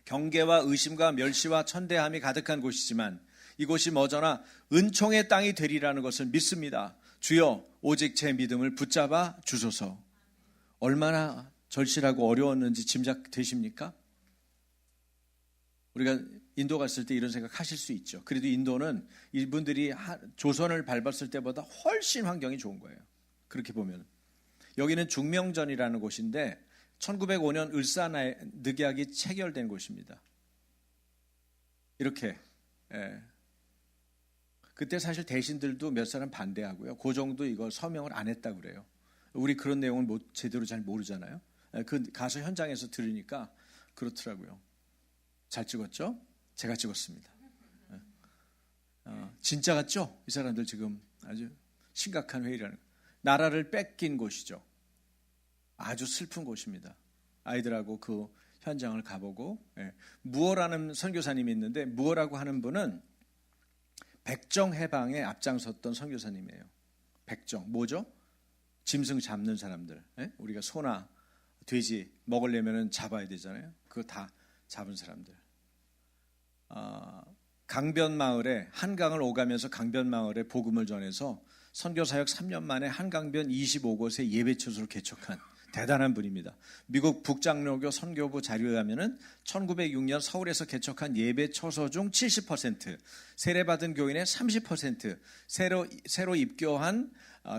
경계와 의심과 멸시와 천대함이 가득한 곳이지만 이곳이 머저나 은총의 땅이 되리라는 것을 믿습니다. 주여, 오직 제 믿음을 붙잡아 주소서. 얼마나 절실하고 어려웠는지 짐작되십니까? 우리가 인도 갔을 때 이런 생각 하실 수 있죠. 그래도 인도는 이분들이 조선을 밟았을 때보다 훨씬 환경이 좋은 거예요. 그렇게 보면. 여기는 중명전이라는 곳인데 1905년 을사늑약이 체결된 곳입니다. 이렇게. 그때 사실 대신들도 몇 사람 반대하고요. 고종도 이거 서명을 안 했다고 그래요. 우리 그런 내용을 제대로 잘 모르잖아요. 가서 현장에서 들으니까 그렇더라고요. 잘 찍었죠? 제가 찍었습니다. 진짜 같죠? 이 사람들 지금 아주 심각한 회의라는 거예요. 나라를 뺏긴 곳이죠. 아주 슬픈 곳입니다. 아이들하고 그 현장을 가보고, 무어라는 선교사님이 있는데 무어라고 하는 분은 백정 해방에 앞장섰던 선교사님이에요. 백정 뭐죠? 짐승 잡는 사람들. 우리가 소나 돼지 먹으려면 잡아야 되잖아요. 그거 다 잡은 사람들. 강변마을에 한강을 오가면서 강변마을에 복음을 전해서 선교사역 3년 만에 한강변 25곳의 예배처소를 개척한 대단한 분입니다. 미국 북장로교 선교부 자료에 의하면 1906년 서울에서 개척한 예배처소 중 70%, 세례받은 교인의 30%, 새로 입교한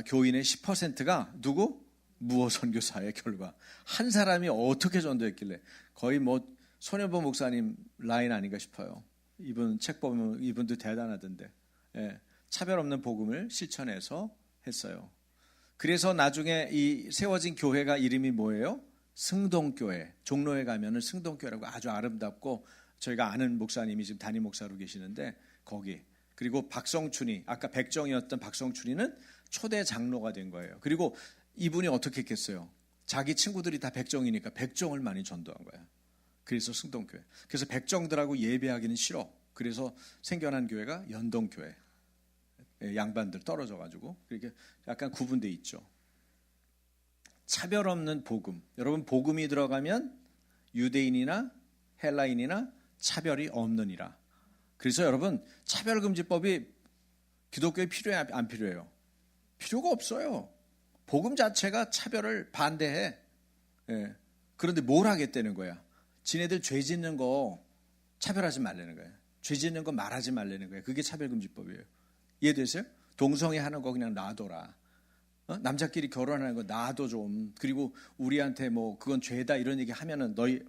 교인의 10%가 누구? 무어 선교사의 결과. 한 사람이 어떻게 전도했길래 거의 손여보 목사님 라인 아닌가 싶어요. 이분 책 보면 이분도 대단하던데. 차별 없는 복음을 실천해서 했어요. 그래서 나중에 이 세워진 교회가 이름이 뭐예요? 승동교회. 종로에 가면은 승동교회라고 아주 아름답고 저희가 아는 목사님이 지금 담임 목사로 계시는데 거기. 그리고 박성춘이 아까 백정이었던 박성춘이는 초대 장로가 된 거예요. 그리고 이분이 어떻게 했겠어요? 자기 친구들이 다 백정이니까 백정을 많이 전도한 거야. 그래서 승동교회. 그래서 백정들하고 예배하기는 싫어. 그래서 생겨난 교회가 연동교회. 양반들 떨어져가지고 그렇게 약간 구분돼 있죠. 차별 없는 복음. 여러분 복음이 들어가면 유대인이나 헬라인이나 차별이 없느니라. 그래서 여러분 차별금지법이 기독교에 필요해 안 필요해요? 필요가 없어요. 복음 자체가 차별을 반대해. 그런데 뭘 하겠다는 거야? 지네들 죄 짓는 거 차별하지 말라는 거예요. 죄 짓는 거 말하지 말라는 거예요. 그게 차별금지법이에요. 이해되세요? 동성애 하는 거 그냥 놔둬라. 남자끼리 결혼하는 거 놔둬 좀. 그리고 우리한테 그건 죄다 이런 얘기 하면은 너희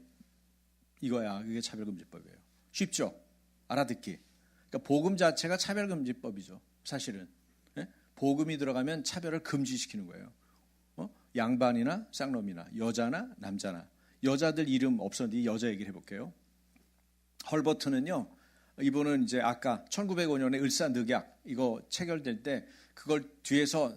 이거야. 그게 차별금지법이에요. 쉽죠? 알아듣기. 그러니까 복음 자체가 차별금지법이죠. 사실은. 복음이 들어가면 차별을 금지시키는 거예요. 양반이나 쌍놈이나 여자나 남자나. 여자들 이름 없었는데 여자 얘기를 해볼게요. 헐버트는요, 이분은 이제 아까 1905년에 을사늑약 이거 체결될 때 그걸 뒤에서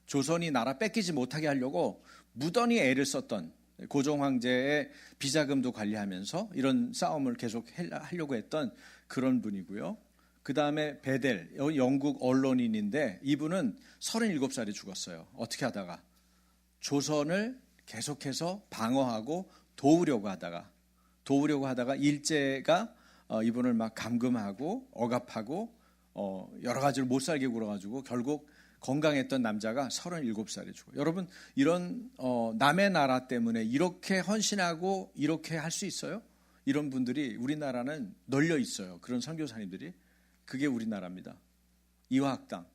조선이 나라 뺏기지 못하게 하려고 무던히 애를 썼던, 고종 황제의 비자금도 관리하면서 이런 싸움을 계속 하려고 했던 그런 분이고요. 그 다음에 베델, 영국 언론인인데 이분은 37살에 죽었어요. 어떻게 하다가 조선을 계속해서 방어하고 도우려고 하다가 일제가 이분을 막 감금하고 억압하고 여러 가지로 못 살게 굴어가지고 결국 건강했던 남자가 37살에 죽어요. 여러분, 이런 남의 나라 때문에 이렇게 헌신하고 이렇게 할 수 있어요? 이런 분들이 우리나라는 널려 있어요. 그런 선교사님들이. 그게 우리나라입니다. 이화학당.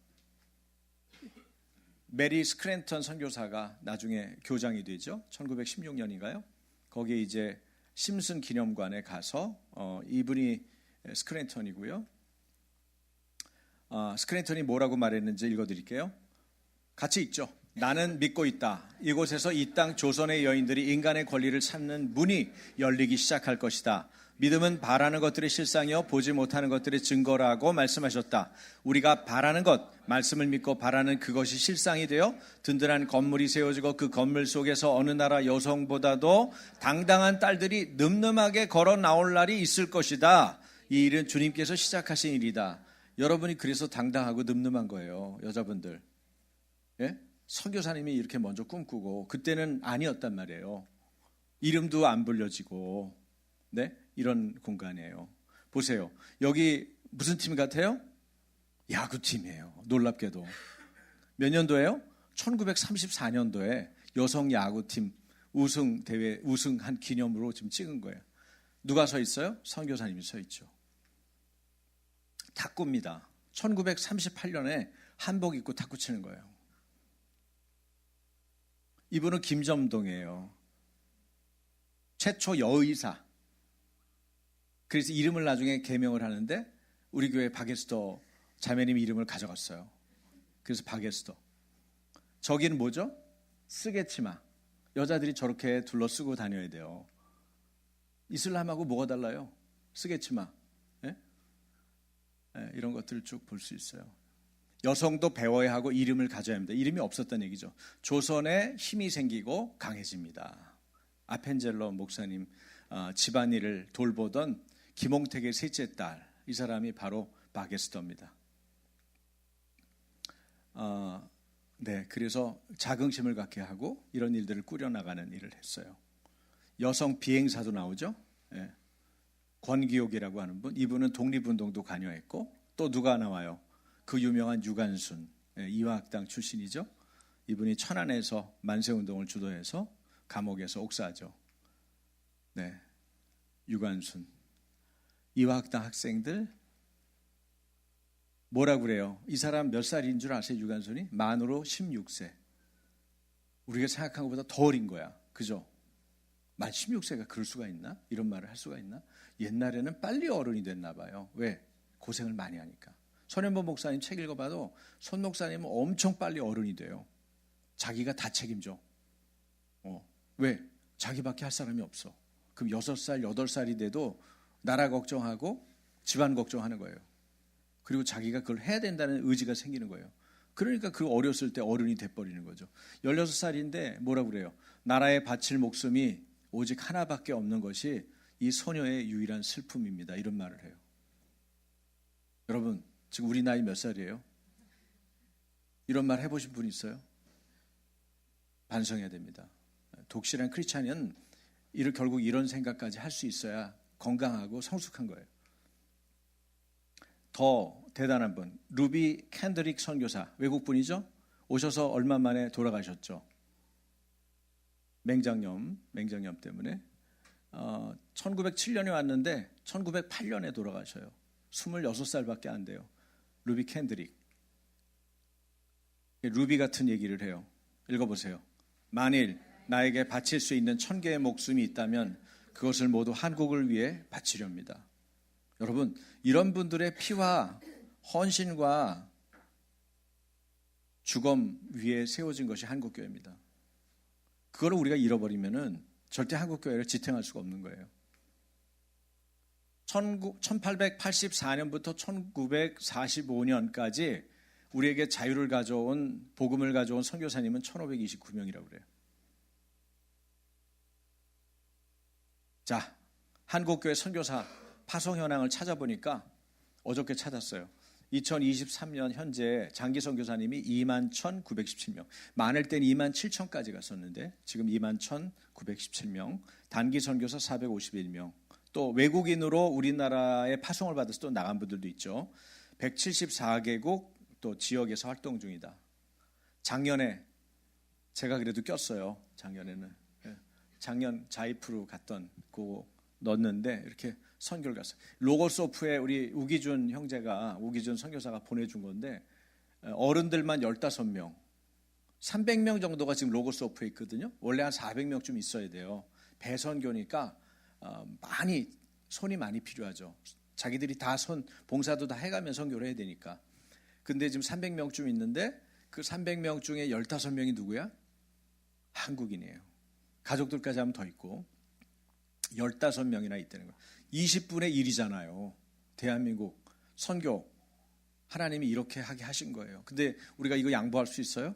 메리 스크랜턴 선교사가 나중에 교장이 되죠. 1916년인가요? 거기에 이제 심슨 기념관에 가서 이분이 스크랜턴이고요. 스크랜턴이 뭐라고 말했는지 읽어드릴게요. 같이 읽죠. 나는 믿고 있다. 이곳에서 이 땅 조선의 여인들이 인간의 권리를 찾는 문이 열리기 시작할 것이다. 믿음은 바라는 것들의 실상이요 보지 못하는 것들의 증거라고 말씀하셨다. 우리가 바라는 것, 말씀을 믿고 바라는 그것이 실상이 되어 든든한 건물이 세워지고 그 건물 속에서 어느 나라 여성보다도 당당한 딸들이 늠름하게 걸어 나올 날이 있을 것이다. 이 일은 주님께서 시작하신 일이다. 여러분이 그래서 당당하고 늠름한 거예요. 여자분들. 예? 선교사님이 이렇게 먼저 꿈꾸고 그때는 아니었단 말이에요. 이름도 안 불려지고. 네? 이런 공간이에요. 보세요. 여기 무슨 팀 같아요? 야구팀이에요. 놀랍게도. 몇 년도예요? 1934년도에 여성 야구팀 우승대회 우승한 기념으로 지금 찍은 거예요. 누가 서 있어요? 선교사님이 서 있죠. 탁구입니다. 1938년에 한복 입고 탁구 치는 거예요. 이분은 김점동이에요. 최초 여의사. 그래서 이름을 나중에 개명을 하는데 우리 교회 박에스더 자매님 이름을 가져갔어요. 그래서 박에스더. 저기는 뭐죠? 쓰개치마. 여자들이 저렇게 둘러쓰고 다녀야 돼요. 이슬람하고 뭐가 달라요? 쓰개치마. 예? 예, 이런 것들을 쭉 볼 수 있어요. 여성도 배워야 하고 이름을 가져야 합니다. 이름이 없었던 얘기죠. 조선에 힘이 생기고 강해집니다. 아펜젤러 목사님 집안일을 돌보던 김홍택의 셋째 딸, 이 사람이 바로 박에스더입니다. 네, 그래서 자긍심을 갖게 하고 이런 일들을 꾸려나가는 일을 했어요. 여성 비행사도 나오죠. 네. 권기옥이라고 하는 분, 이분은 독립운동도 관여했고 또 누가 나와요? 그 유명한 유관순, 네, 이화학당 출신이죠. 이분이 천안에서 만세운동을 주도해서 감옥에서 옥사죠. 네, 유관순. 이화학당 학생들 뭐라 그래요? 이 사람 몇 살인 줄 아세요? 유관순이? 만으로 16세. 우리가 생각한 것보다 더 어린 거야. 그죠? 만 16세가 그럴 수가 있나? 이런 말을 할 수가 있나? 옛날에는 빨리 어른이 됐나 봐요. 왜? 고생을 많이 하니까. 손현보 목사님 책 읽어봐도 손 목사님은 엄청 빨리 어른이 돼요. 자기가 다 책임져. 왜? 자기밖에 할 사람이 없어. 그럼 6살, 8살이 돼도 나라 걱정하고 집안 걱정하는 거예요. 그리고 자기가 그걸 해야 된다는 의지가 생기는 거예요. 그러니까 그 어렸을 때 어른이 돼버리는 거죠. 16살인데 뭐라 그래요? 나라에 바칠 목숨이 오직 하나밖에 없는 것이 이 소녀의 유일한 슬픔입니다. 이런 말을 해요. 여러분, 지금 우리 나이 몇 살이에요? 이런 말 해보신 분 있어요? 반성해야 됩니다. 독실한 크리스찬은 결국 이런 생각까지 할 수 있어야 건강하고 성숙한 거예요. 더 대단한 분, 루비 캔드릭 선교사, 외국분이죠? 오셔서 얼마 만에 돌아가셨죠. 맹장염 때문에 1907년에 왔는데 1908년에 돌아가셔요. 26살밖에 안 돼요. 루비 캔드릭. 루비 같은 얘기를 해요. 읽어보세요. 만일 나에게 바칠 수 있는 1000개의 목숨이 있다면 그것을 모두 한국을 위해 바치렵니다. 여러분, 이런 분들의 피와 헌신과 죽음 위에 세워진 것이 한국교회입니다. 그거를 우리가 잃어버리면은 절대 한국교회를 지탱할 수가 없는 거예요. 1884년부터 1945년까지 우리에게 자유를 가져온, 복음을 가져온 선교사님은 1529명이라고 그래요. 자, 한국교회 선교사 파송 현황을 찾아보니까 어저께 찾았어요. 2023년 현재 장기 선교사님이 21,917명, 많을 땐 27,000까지 갔었는데 지금 21,917명, 단기 선교사 451명, 또 외국인으로 우리나라에 파송을 받아서 또 나간 분들도 있죠. 174개국 또 지역에서 활동 중이다. 작년에 제가 그래도 꼈어요. 작년에는. 작년 자이프로 갔던 거 넣었는데 이렇게 선교를 갔어요. 로고소프에 우리 우기준 형제가, 우기준 선교사가 보내준 건데 어른들만 15명, 300명 정도가 지금 로고소프에 있거든요. 원래 한 400명쯤 있어야 돼요. 배선교니까 많이 손이 많이 필요하죠. 자기들이 다 봉사도 다 해가면서 선교를 해야 되니까. 근데 지금 300명쯤 있는데 그 300명 중에 15명이 누구야? 한국인이에요. 가족들까지 하면 더 있고 15명이나 있다는 거예요. 20분의 1이잖아요. 대한민국 선교 하나님이 이렇게 하게 하신 거예요. 근데 우리가 이거 양보할 수 있어요?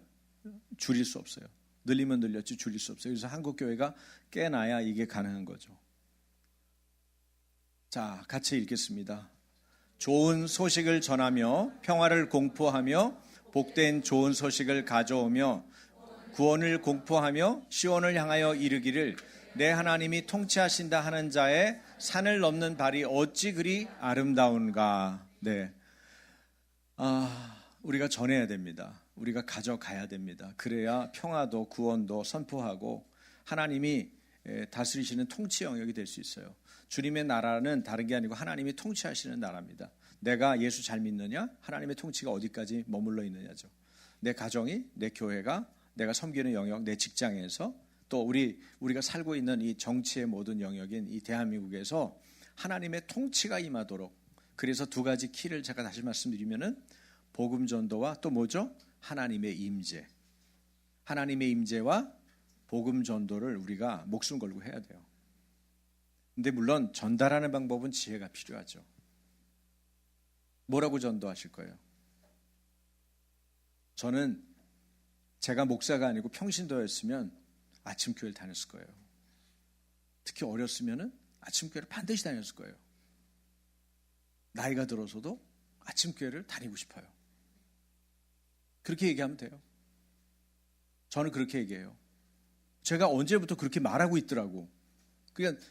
줄일 수 없어요. 늘리면 늘렸지 줄일 수 없어요. 그래서 한국교회가 깨나야 이게 가능한 거죠. 자, 같이 읽겠습니다. 좋은 소식을 전하며 평화를 공포하며 복된 좋은 소식을 가져오며 구원을 공포하며 시온을 향하여 이르기를 내 하나님이 통치하신다 하는 자의 산을 넘는 발이 어찌 그리 아름다운가. 네, 우리가 전해야 됩니다. 우리가 가져가야 됩니다. 그래야 평화도 구원도 선포하고 하나님이 다스리시는 통치 영역이 될 수 있어요. 주님의 나라는 다른 게 아니고 하나님이 통치하시는 나라입니다. 내가 예수 잘 믿느냐? 하나님의 통치가 어디까지 머물러 있느냐죠. 내 가정이, 내 교회가, 내가 섬기는 영역, 내 직장에서 또 우리가 살고 있는 이 정치의 모든 영역인 이 대한민국에서 하나님의 통치가 임하도록. 그래서 두 가지 키를 제가 다시 말씀드리면은 복음 전도와 또 뭐죠? 하나님의 임재. 하나님의 임재와 복음 전도를 우리가 목숨 걸고 해야 돼요. 근데 물론 전달하는 방법은 지혜가 필요하죠. 뭐라고 전도하실 거예요? 저는 제가 목사가 아니고 평신도였으면 아침교회를 다녔을 거예요. 특히 어렸으면 아침교회를 반드시 다녔을 거예요. 나이가 들어서도 아침교회를 다니고 싶어요. 그렇게 얘기하면 돼요. 저는 그렇게 얘기해요. 제가 언제부터 그렇게 말하고 있더라고. 그러니까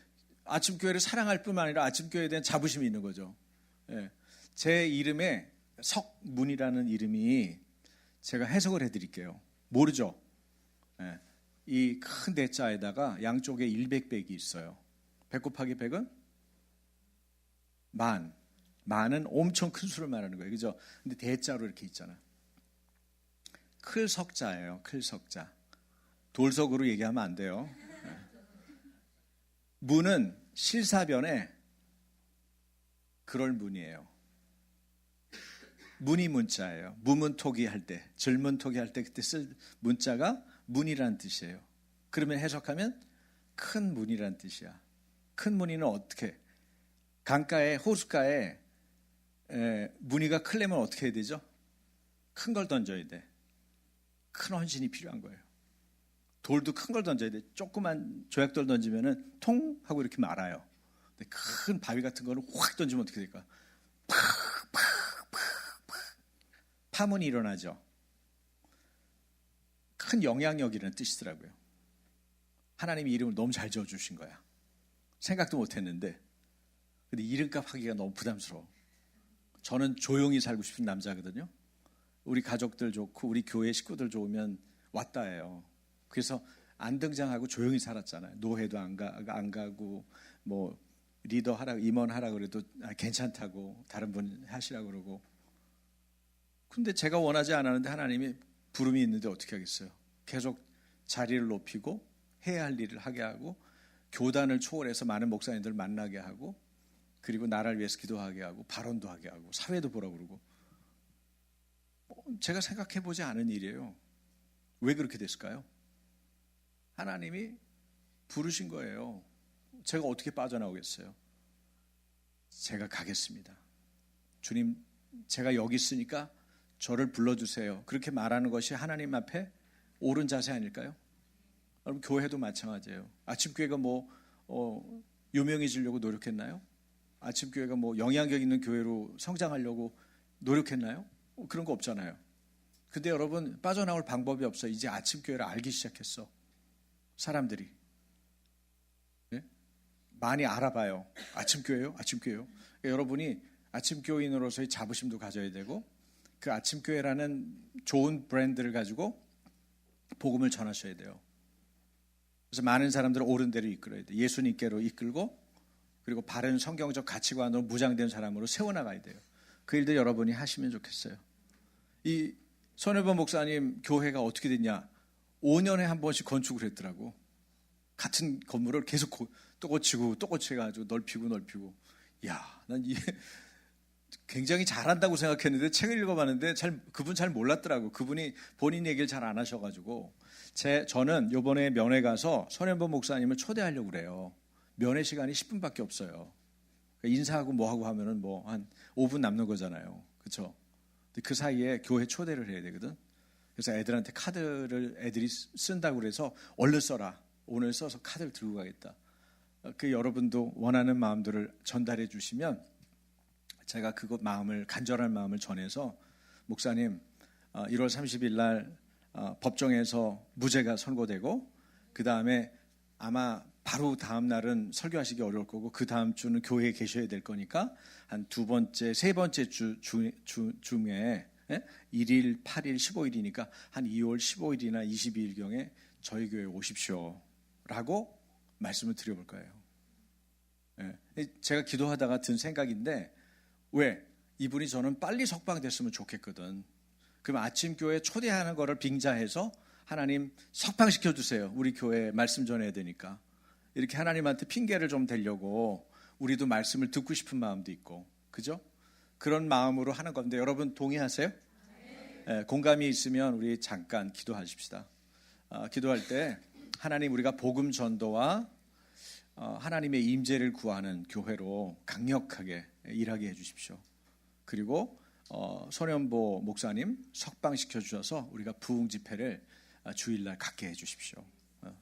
아침교회를 사랑할 뿐만 아니라 아침교회에 대한 자부심이 있는 거죠. 예. 제 이름에 석문이라는 이름이 제가 해석을 해드릴게요. 모르죠? 예. 이 큰 대자에다가 양쪽에 100백이 있어요. 100 곱하기 100은? 만. 만은 엄청 큰 수를 말하는 거예요. 그죠? 근데 대자로 이렇게 있잖아. 클석자예요. 클석자. 돌석으로 얘기하면 안 돼요. 문은 실사변에 그럴 문이에요. 문이 문자예요. 무문토기 할 때, 절문토기 할 때 그때 쓸 문자가 문이라는 뜻이에요. 그러면 해석하면 큰 문이라는 뜻이야. 큰 문이는 어떻게? 강가에, 호숫가에 문이가 크려면 어떻게 해야 되죠? 큰 걸 던져야 돼. 큰 헌신이 필요한 거예요. 돌도 큰 걸 던져야 돼. 조그만 조약돌 던지면은 통 하고 이렇게 말아요. 근데 큰 바위 같은 거는 확 던지면 어떻게 될까? 파문이 일어나죠. 큰 영향력이라는 뜻이더라고요. 하나님이 이름을 너무 잘 지어주신 거야. 생각도 못했는데. 근데 이름값 하기가 너무 부담스러워. 저는 조용히 살고 싶은 남자거든요. 우리 가족들 좋고 우리 교회 식구들 좋으면 왔다예요. 그래서 안 등장하고 조용히 살았잖아요. 노회도 안 가고 뭐 리더 하라고 임원 하라고 그래도 괜찮다고 다른 분 하시라고 그러고. 근데 제가 원하지 않았는데 하나님이 부름이 있는데 어떻게 하겠어요? 계속 자리를 높이고 해야 할 일을 하게 하고 교단을 초월해서 많은 목사님들 만나게 하고 그리고 나라를 위해서 기도하게 하고 발언도 하게 하고 사회도 보라고 그러고 제가 생각해보지 않은 일이에요. 왜 그렇게 됐을까요? 하나님이 부르신 거예요. 제가 어떻게 빠져나오겠어요? 제가 가겠습니다. 주님, 제가 여기 있으니까 저를 불러주세요. 그렇게 말하는 것이 하나님 앞에 옳은 자세 아닐까요? 여러분, 교회도 마찬가지예요. 아침교회가 유명해지려고 노력했나요? 아침교회가 영향력 있는 교회로 성장하려고 노력했나요? 그런 거 없잖아요. 근데 여러분, 빠져나올 방법이 없어. 이제 아침교회를 알기 시작했어. 사람들이. 네? 많이 알아봐요. 아침교회요? 아침교회요? 그러니까 여러분이 아침교인으로서의 자부심도 가져야 되고, 그 아침교회라는 좋은 브랜드를 가지고 복음을 전하셔야 돼요. 그래서 많은 사람들을 옳은 대로 이끌어야 돼요. 예수님께로 이끌고, 그리고 바른 성경적 가치관으로 무장된 사람으로 세워나가야 돼요. 그 일들 여러분이 하시면 좋겠어요. 이 손해범 목사님 교회가 어떻게 됐냐? 5년에 한 번씩 건축을 했더라고. 같은 건물을 계속 또 고치고 또 고쳐가지고 넓히고. 야, 난 이게 굉장히 잘한다고 생각했는데 책을 읽어봤는데 그분 잘 몰랐더라고. 그분이 본인 얘기를 잘 안 하셔가지고 저는 이번에 면회 가서 손해범 목사님을 초대하려고 그래요. 면회 시간이 10분밖에 없어요. 인사하고 뭐하고 하면은 한 5분 남는 거잖아요. 그렇죠? 그 사이에 교회 초대를 해야 되거든. 그래서 애들한테 카드를 애들이 쓴다고 그래서 얼른 써라. 오늘 써서 카드를 들고 가겠다. 그 여러분도 원하는 마음들을 전달해 주시면 제가 간절한 마음을 전해서 목사님 1월 30일 날 법정에서 무죄가 선고되고 그 다음에 아마 바로 다음 날은 설교하시기 어려울 거고 그 다음 주는 교회에 계셔야 될 거니까 한 세 번째 주 중에 1일, 8일, 15일이니까 한 2월 15일이나 22일경에 저희 교회에 오십시오 라고 말씀을 드려볼 거예요. 제가 기도하다가 든 생각인데 왜? 이분이 저는 빨리 석방됐으면 좋겠거든. 그럼 아침 교회 초대하는 거를 빙자해서 하나님 석방시켜 주세요. 우리 교회에 말씀 전해야 되니까. 이렇게 하나님한테 핑계를 좀 대려고 우리도 말씀을 듣고 싶은 마음도 있고, 그죠? 그런 마음으로 하는 건데 여러분 동의하세요? 네, 공감이 있으면 우리 잠깐 기도하십시다. 기도할 때 하나님, 우리가 복음 전도와 하나님의 임재를 구하는 교회로 강력하게 일하게 해주십시오. 그리고 손현보 목사님 석방시켜 주셔서 우리가 부흥 집회를 주일날 갖게 해주십시오.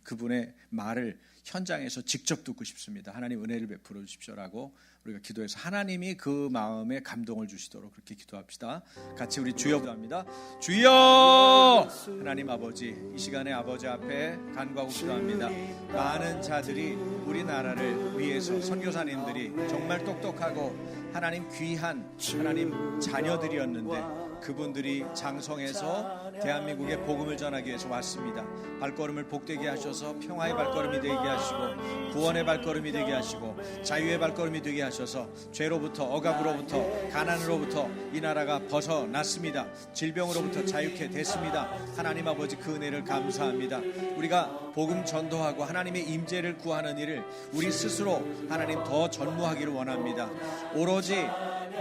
그분의 말을 현장에서 직접 듣고 싶습니다. 하나님 은혜를 베풀어 주십시오라고 우리가 기도해서 하나님이 그 마음에 감동을 주시도록 그렇게 기도합시다. 같이 우리 주여 기도합니다. 주여! 하나님 아버지, 이 시간에 아버지 앞에 간구하고 기도합니다. 많은 자들이 우리나라를 위해서, 선교사님들이 정말 똑똑하고 하나님 귀한 하나님 자녀들이었는데 그분들이 장성해서 대한민국에 복음을 전하기 위해서 왔습니다. 발걸음을 복되게 하셔서 평화의 발걸음이 되게 하시고 구원의 발걸음이 되게 하시고 자유의 발걸음이 되게 하셔서 죄로부터, 억압으로부터, 가난으로부터 이 나라가 벗어났습니다. 질병으로부터 자유케 됐습니다. 하나님 아버지, 그 은혜를 감사합니다. 우리가 복음 전도하고 하나님의 임재를 구하는 일을 우리 스스로 하나님 더 전무하기를 원합니다. 오로지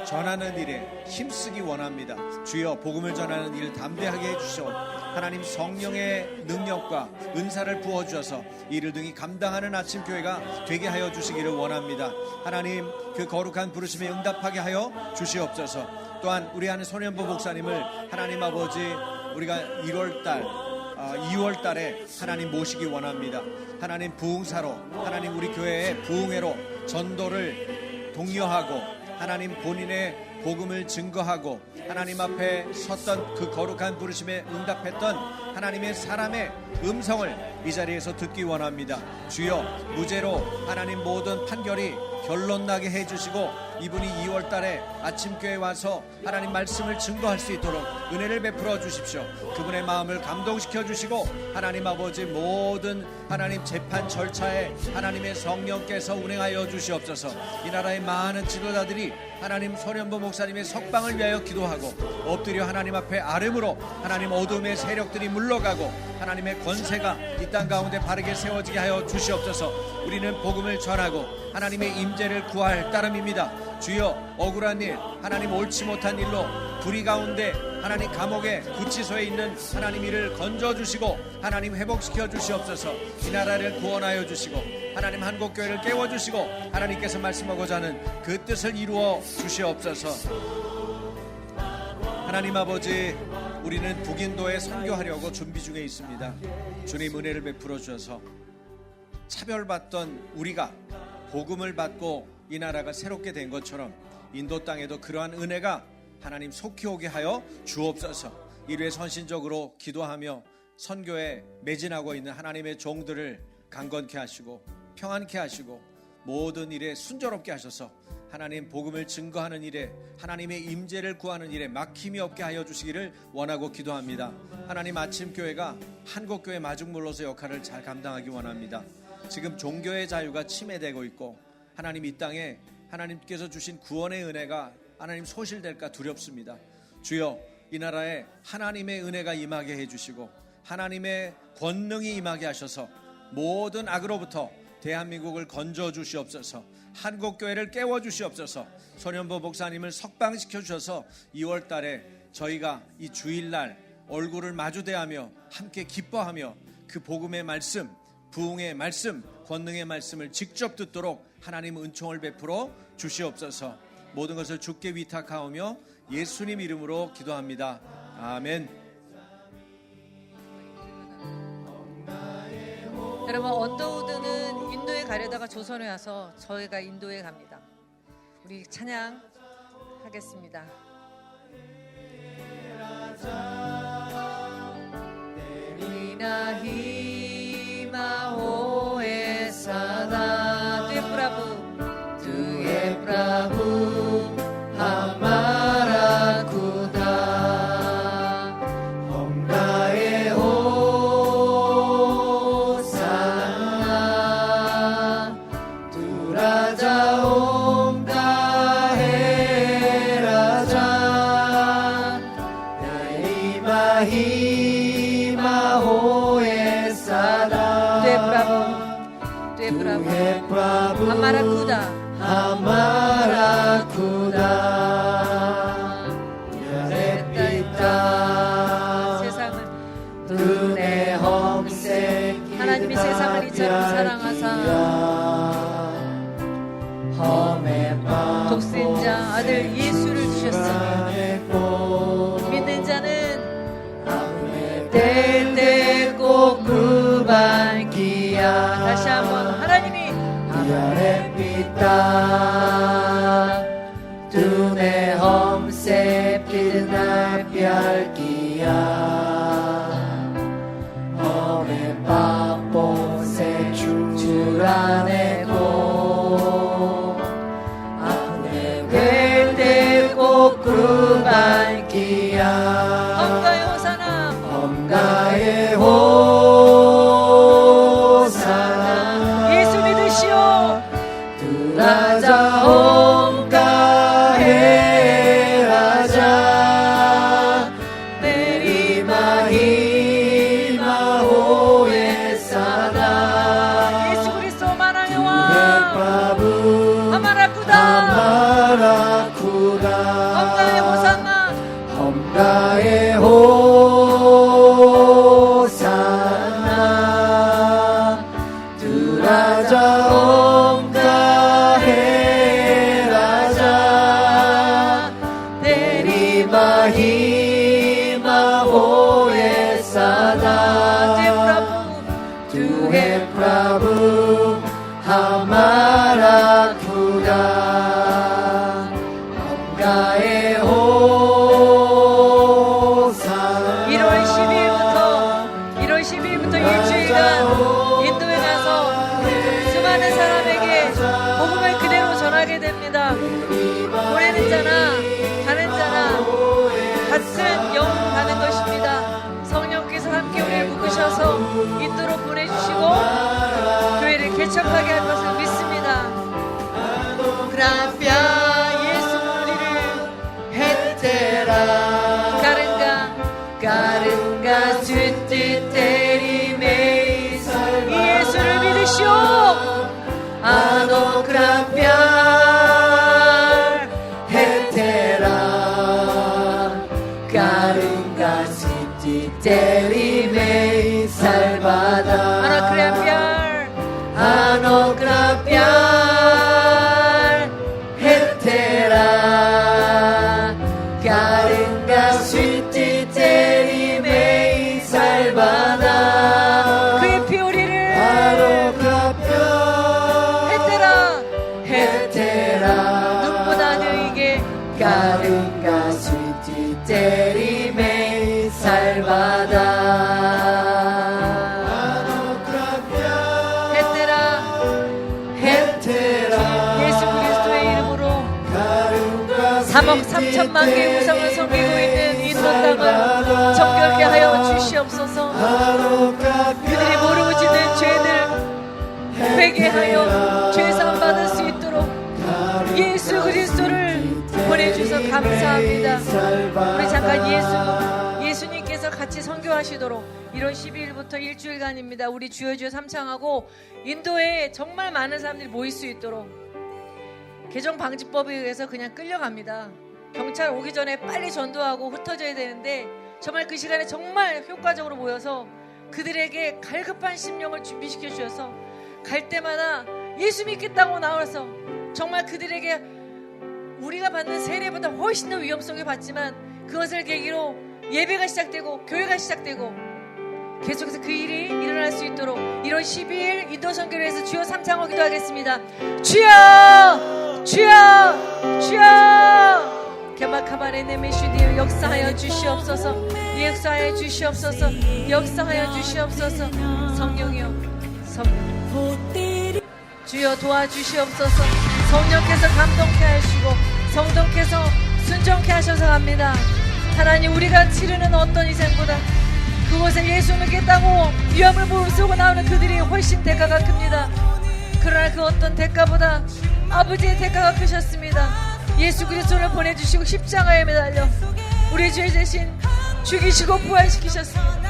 전하는 일에 힘쓰기 원합니다. 주여, 복음을 전하는 일 담대하게 해주시오. 하나님 성령의 능력과 은사를 부어주셔서 이를 등이 감당하는 아침교회가 되게 하여 주시기를 원합니다. 하나님, 그 거룩한 부르심에 응답하게 하여 주시옵소서. 또한 우리 안에 손현보 목사님을 하나님 아버지, 우리가 2월 달에 하나님 모시기 원합니다. 하나님 부흥사로, 하나님 우리 교회의 부흥회로 전도를 독려하고 하나님 본인의 복음을 증거하고 하나님 앞에 섰던 그 거룩한 부르심에 응답했던 하나님의 사람의 음성을 이 자리에서 듣기 원합니다. 주여, 무죄로 하나님 모든 판결이 결론나게 해주시고 이분이 2월 달에 아침교회에 와서 하나님 말씀을 증거할 수 있도록 은혜를 베풀어 주십시오. 그분의 마음을 감동시켜 주시고 하나님 아버지, 모든 하나님 재판 절차에 하나님의 성령께서 운행하여 주시옵소서. 이 나라의 많은 지도자들이 하나님 손현보 목사님의 석방을 위하여 기도하고 엎드려 하나님 앞에 아뢰므로 하나님 어둠의 세력들이 물러가고 하나님의 권세가 이 땅 가운데 바르게 세워지게 하여 주시옵소서. 우리는 복음을 전하고 하나님의 임재를 구할 따름입니다. 주여, 억울한 일, 하나님 옳지 못한 일로 불의 가운데 하나님 감옥에 구치소에 있는 하나님 이를 건져주시고 하나님 회복시켜 주시옵소서. 이 나라를 구원하여 주시고 하나님 한국교회를 깨워주시고 하나님께서 말씀하고자 하는 그 뜻을 이루어 주시옵소서. 하나님 아버지, 우리는 북인도에 선교하려고 준비 중에 있습니다. 주님 은혜를 베풀어 주셔서 차별받던 우리가 복음을 받고 이 나라가 새롭게 된 것처럼 인도 땅에도 그러한 은혜가 하나님 속히 오게 하여 주옵소서. 이를 위해 헌신적으로 기도하며 선교에 매진하고 있는 하나님의 종들을 강건케 하시고 평안케 하시고 모든 일에 순조롭게 하셔서 하나님 복음을 증거하는 일에 하나님의 임재를 구하는 일에 막힘이 없게 하여 주시기를 원하고 기도합니다. 하나님 아침교회가 한국교회 마중물로서 역할을 잘 감당하기 원합니다. 지금 종교의 자유가 침해되고 있고 하나님 이 땅에 하나님께서 주신 구원의 은혜가 하나님 소실될까 두렵습니다. 주여, 이 나라에 하나님의 은혜가 임하게 해주시고 하나님의 권능이 임하게 하셔서 모든 악으로부터 대한민국을 건져 주시옵소서. 한국교회를 깨워 주시옵소서. 손현보 목사님을 석방시켜 주셔서 2월 달에 저희가 이 주일날 얼굴을 마주대하며 함께 기뻐하며 그 복음의 말씀, 부흥의 말씀, 권능의 말씀을 직접 듣도록 하나님 은총을 베풀어 주시옵소서. 모든 것을 주께 위탁하오며 예수님 이름으로 기도합니다. 아멘. 여러분, 언더우드는 인도에 가려다가 조선에 와서 저희가 인도에 갑니다. 우리 찬양 하겠습니다. Tuhe Prabhu Hamara Khuda Om Gaye Hosanna Tu Raja Om Gaye Raja Teri Mahima Hoye Sada Tuhe Prabhu Hamara Khuda Hamara Khuda Yare Pita 세상을 Tune Homse 하나님이 세상을 이처럼 사랑하사 독생자 아들 예수를 주셨으니 믿는 자는 때때 꼭 구발기야 다시 한번 하나님이 Yare Pita Tune Homse Pidna Pyar Kiya Home Papo Se Churanego Apne Vete Ko Kurban Kiya 엄가의 호사나 Om Gaye Hosanna 예수 믿으시오 Raja Om Gaye Raja Teri Mahima Hoye Sada 예수 그리스도 만왕의 Tuhe 왕 Prabhu 하마라 쿠다 Hamara Khuda 엄가의 호사나 Om Gaye Hosanna Tu Raja Om Gaye Raja Teri Mahima Hoye Sada Tuhe Prabhu Hamara Khuda Om Gaye Hosanna 1월 12일부터 일주일간 인도에 가서 수많은 사람에게 복음을 그대로 전하게 됩니다. 보내는 자나 가는 자나 같은 영으로 가는 것입니다. 성령께서 함께 우리를 묶으셔서 인도로 보내주시고 교회를 개척하게 할 것을 믿습니다. 그라피아 예수 우리를 Hetera 가른가 주뜻 때리메이서 이 예수를 믿으시오 Ano Krapya 3억 3천만 개의 우상을 섬기고 있는 인도 땅을 정결케 하여 주시옵소서. 그들이 모르고 짓는 죄들 회개하여 죄사함 받을 수 있도록 예수 그리스도를 보내주셔서 감사합니다. 우리 잠깐 예수님께서 같이 선교하시도록 1월 12일부터 일주일간입니다. 우리 주여 주여 삼창하고 인도에 정말 많은 사람들이 모일 수 있도록 개정방지법에 의해서 그냥 끌려갑니다. 경찰 오기 전에 빨리 전도하고 흩어져야 되는데 정말 그 시간에 정말 효과적으로 모여서 그들에게 갈급한 심령을 준비시켜 주셔서 갈 때마다 예수 믿겠다고 나와서 정말 그들에게 우리가 받는 세례보다 훨씬 더 위험성을 받지만 그것을 계기로 예배가 시작되고 교회가 시작되고 계속해서 그 일이 일어날 수 있도록 1월 12일 인도 선교를 위해서 주여 삼창하고 기도하겠습니다. 주여 주여 주여 개마카바레 네메슈디오 역사하여 주시옵소서. 역사하여 주시옵소서. 역사하여 주시옵소서. 성령이여 주여 도와주시옵소서. 성령께서 감동케 하시고 성령께서 순종케 하셔서 갑니다. 하나님 우리가 치르는 어떤 희생보다 그곳에 예수 믿겠다고 위험을 무릅쓰고 나오는 그들이 훨씬 대가가 큽니다. 그러나 그 어떤 대가보다 아버지의 대가가 크셨습니다. 예수 그리스도를 보내주시고 십자가에 매달려 우리 죄 대신 죽이시고 부활시키셨습니다.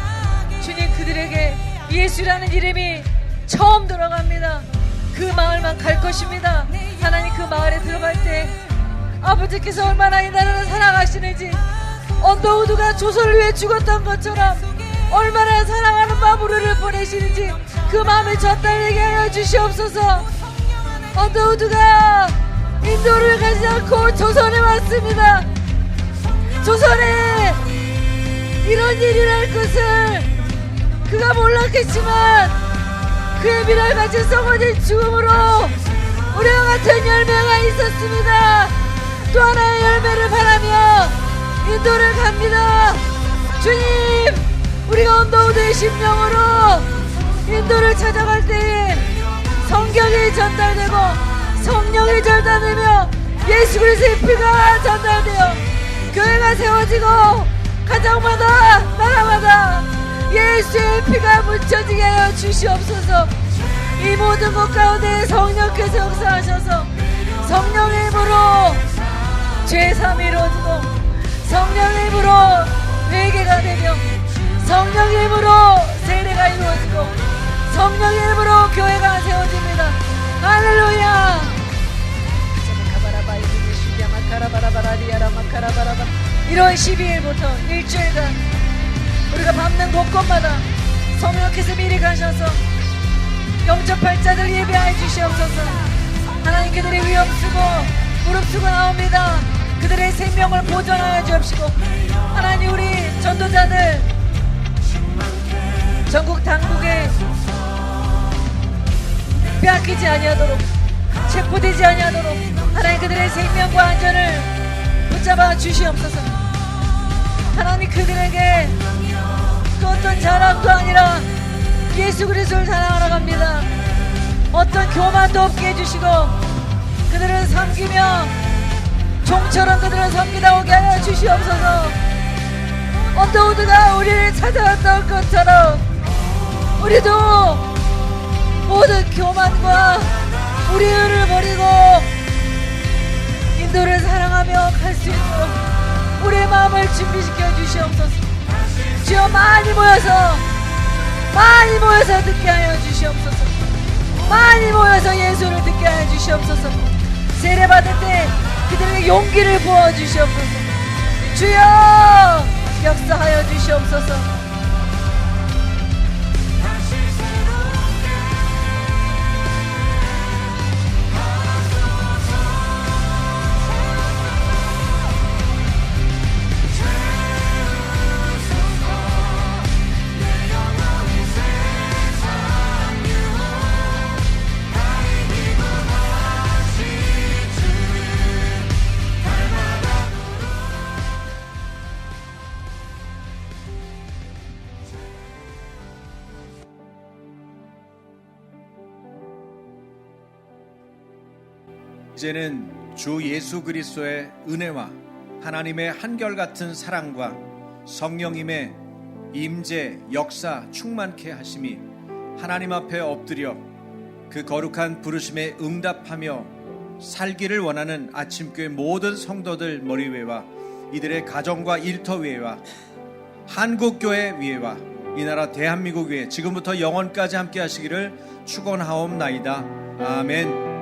주님 그들에게 예수라는 이름이 처음 들어갑니다. 그 마을만 갈 것입니다. 하나님 그 마을에 들어갈 때 아버지께서 얼마나 이 나라를 사랑하시는지 언더우드가 조선을 위해 죽었던 것처럼 얼마나 사랑하는 마음으로를 보내시는지 그 마음에 전달되게 하여 주시옵소서. 언더우드가 인도를 가지 않고 조선에 왔습니다. 조선에 이런 일이 날 것을 그가 몰랐겠지만 그의 미랄 같은 썩어진 죽음으로 우리와 같은 열매가 있었습니다. 또 하나의 열매를 바라며 인도를 갑니다. 주님 우리가 언더우드의 심령으로 인도를 찾아갈 때에 성경이 전달되고 성령이 전달되며 예수 그리스도의 피가 전달되어 교회가 세워지고 가정마다 나라마다 예수의 피가 묻혀지게 하여 주시옵소서. 이 모든 것 가운데 성령께서 역사하셔서 성령의 힘으로 죄사함이 이루어지고 성령의 힘으로 회개가 되며 성령의 힘으로 세례가 이루어지고 성령의 힘으로 교회가 세워집니다. 할렐루야. 1월 12일부터 일주일간 우리가 밟는 곳곳마다 성령께서 미리 가셔서 영접 발자들 예배하여 주시옵소서. 하나님 그들의 위험 쓰고 무릎 쓰고 나옵니다. 그들의 생명을 보존하여 주옵시고 하나님 우리 전도자들 전국 당국에 빼앗기지 아니하도록 체포되지 아니하도록 하나님 그들의 생명과 안전을 붙잡아 주시옵소서. 하나님 그들에게 그 어떤 자랑도 아니라 예수 그리스도를 사랑하러 갑니다. 어떤 교만도 없게 해주시고 그들을 섬기며 종처럼 그들을 섬기다 오게 하여 주시옵소서. 언더우드가 우리를 찾아왔던 것처럼 우리도 모든 교만과 우리를 버리고 인도를 사랑하며 갈 수 있도록 우리의 마음을 준비시켜 주시옵소서. 주여 많이 모여서 듣게 하여 주시옵소서. 많이 모여서 예수를 듣게 하여 주시옵소서. 세례 받을 때 그들에게 용기를 부어 주시옵소서. 주여 역사하여 주시옵소서. 이제는 주 예수 그리스도의 은혜와 하나님의 한결같은 사랑과 성령님의 임재, 역사, 충만케 하심이 하나님 앞에 엎드려 그 거룩한 부르심에 응답하며 살기를 원하는 아침교회 모든 성도들 머리 위에와 이들의 가정과 일터 위에와 한국교회 위에와 이 나라 대한민국 위에 지금부터 영원까지 함께 하시기를 축원하옵나이다. 아멘.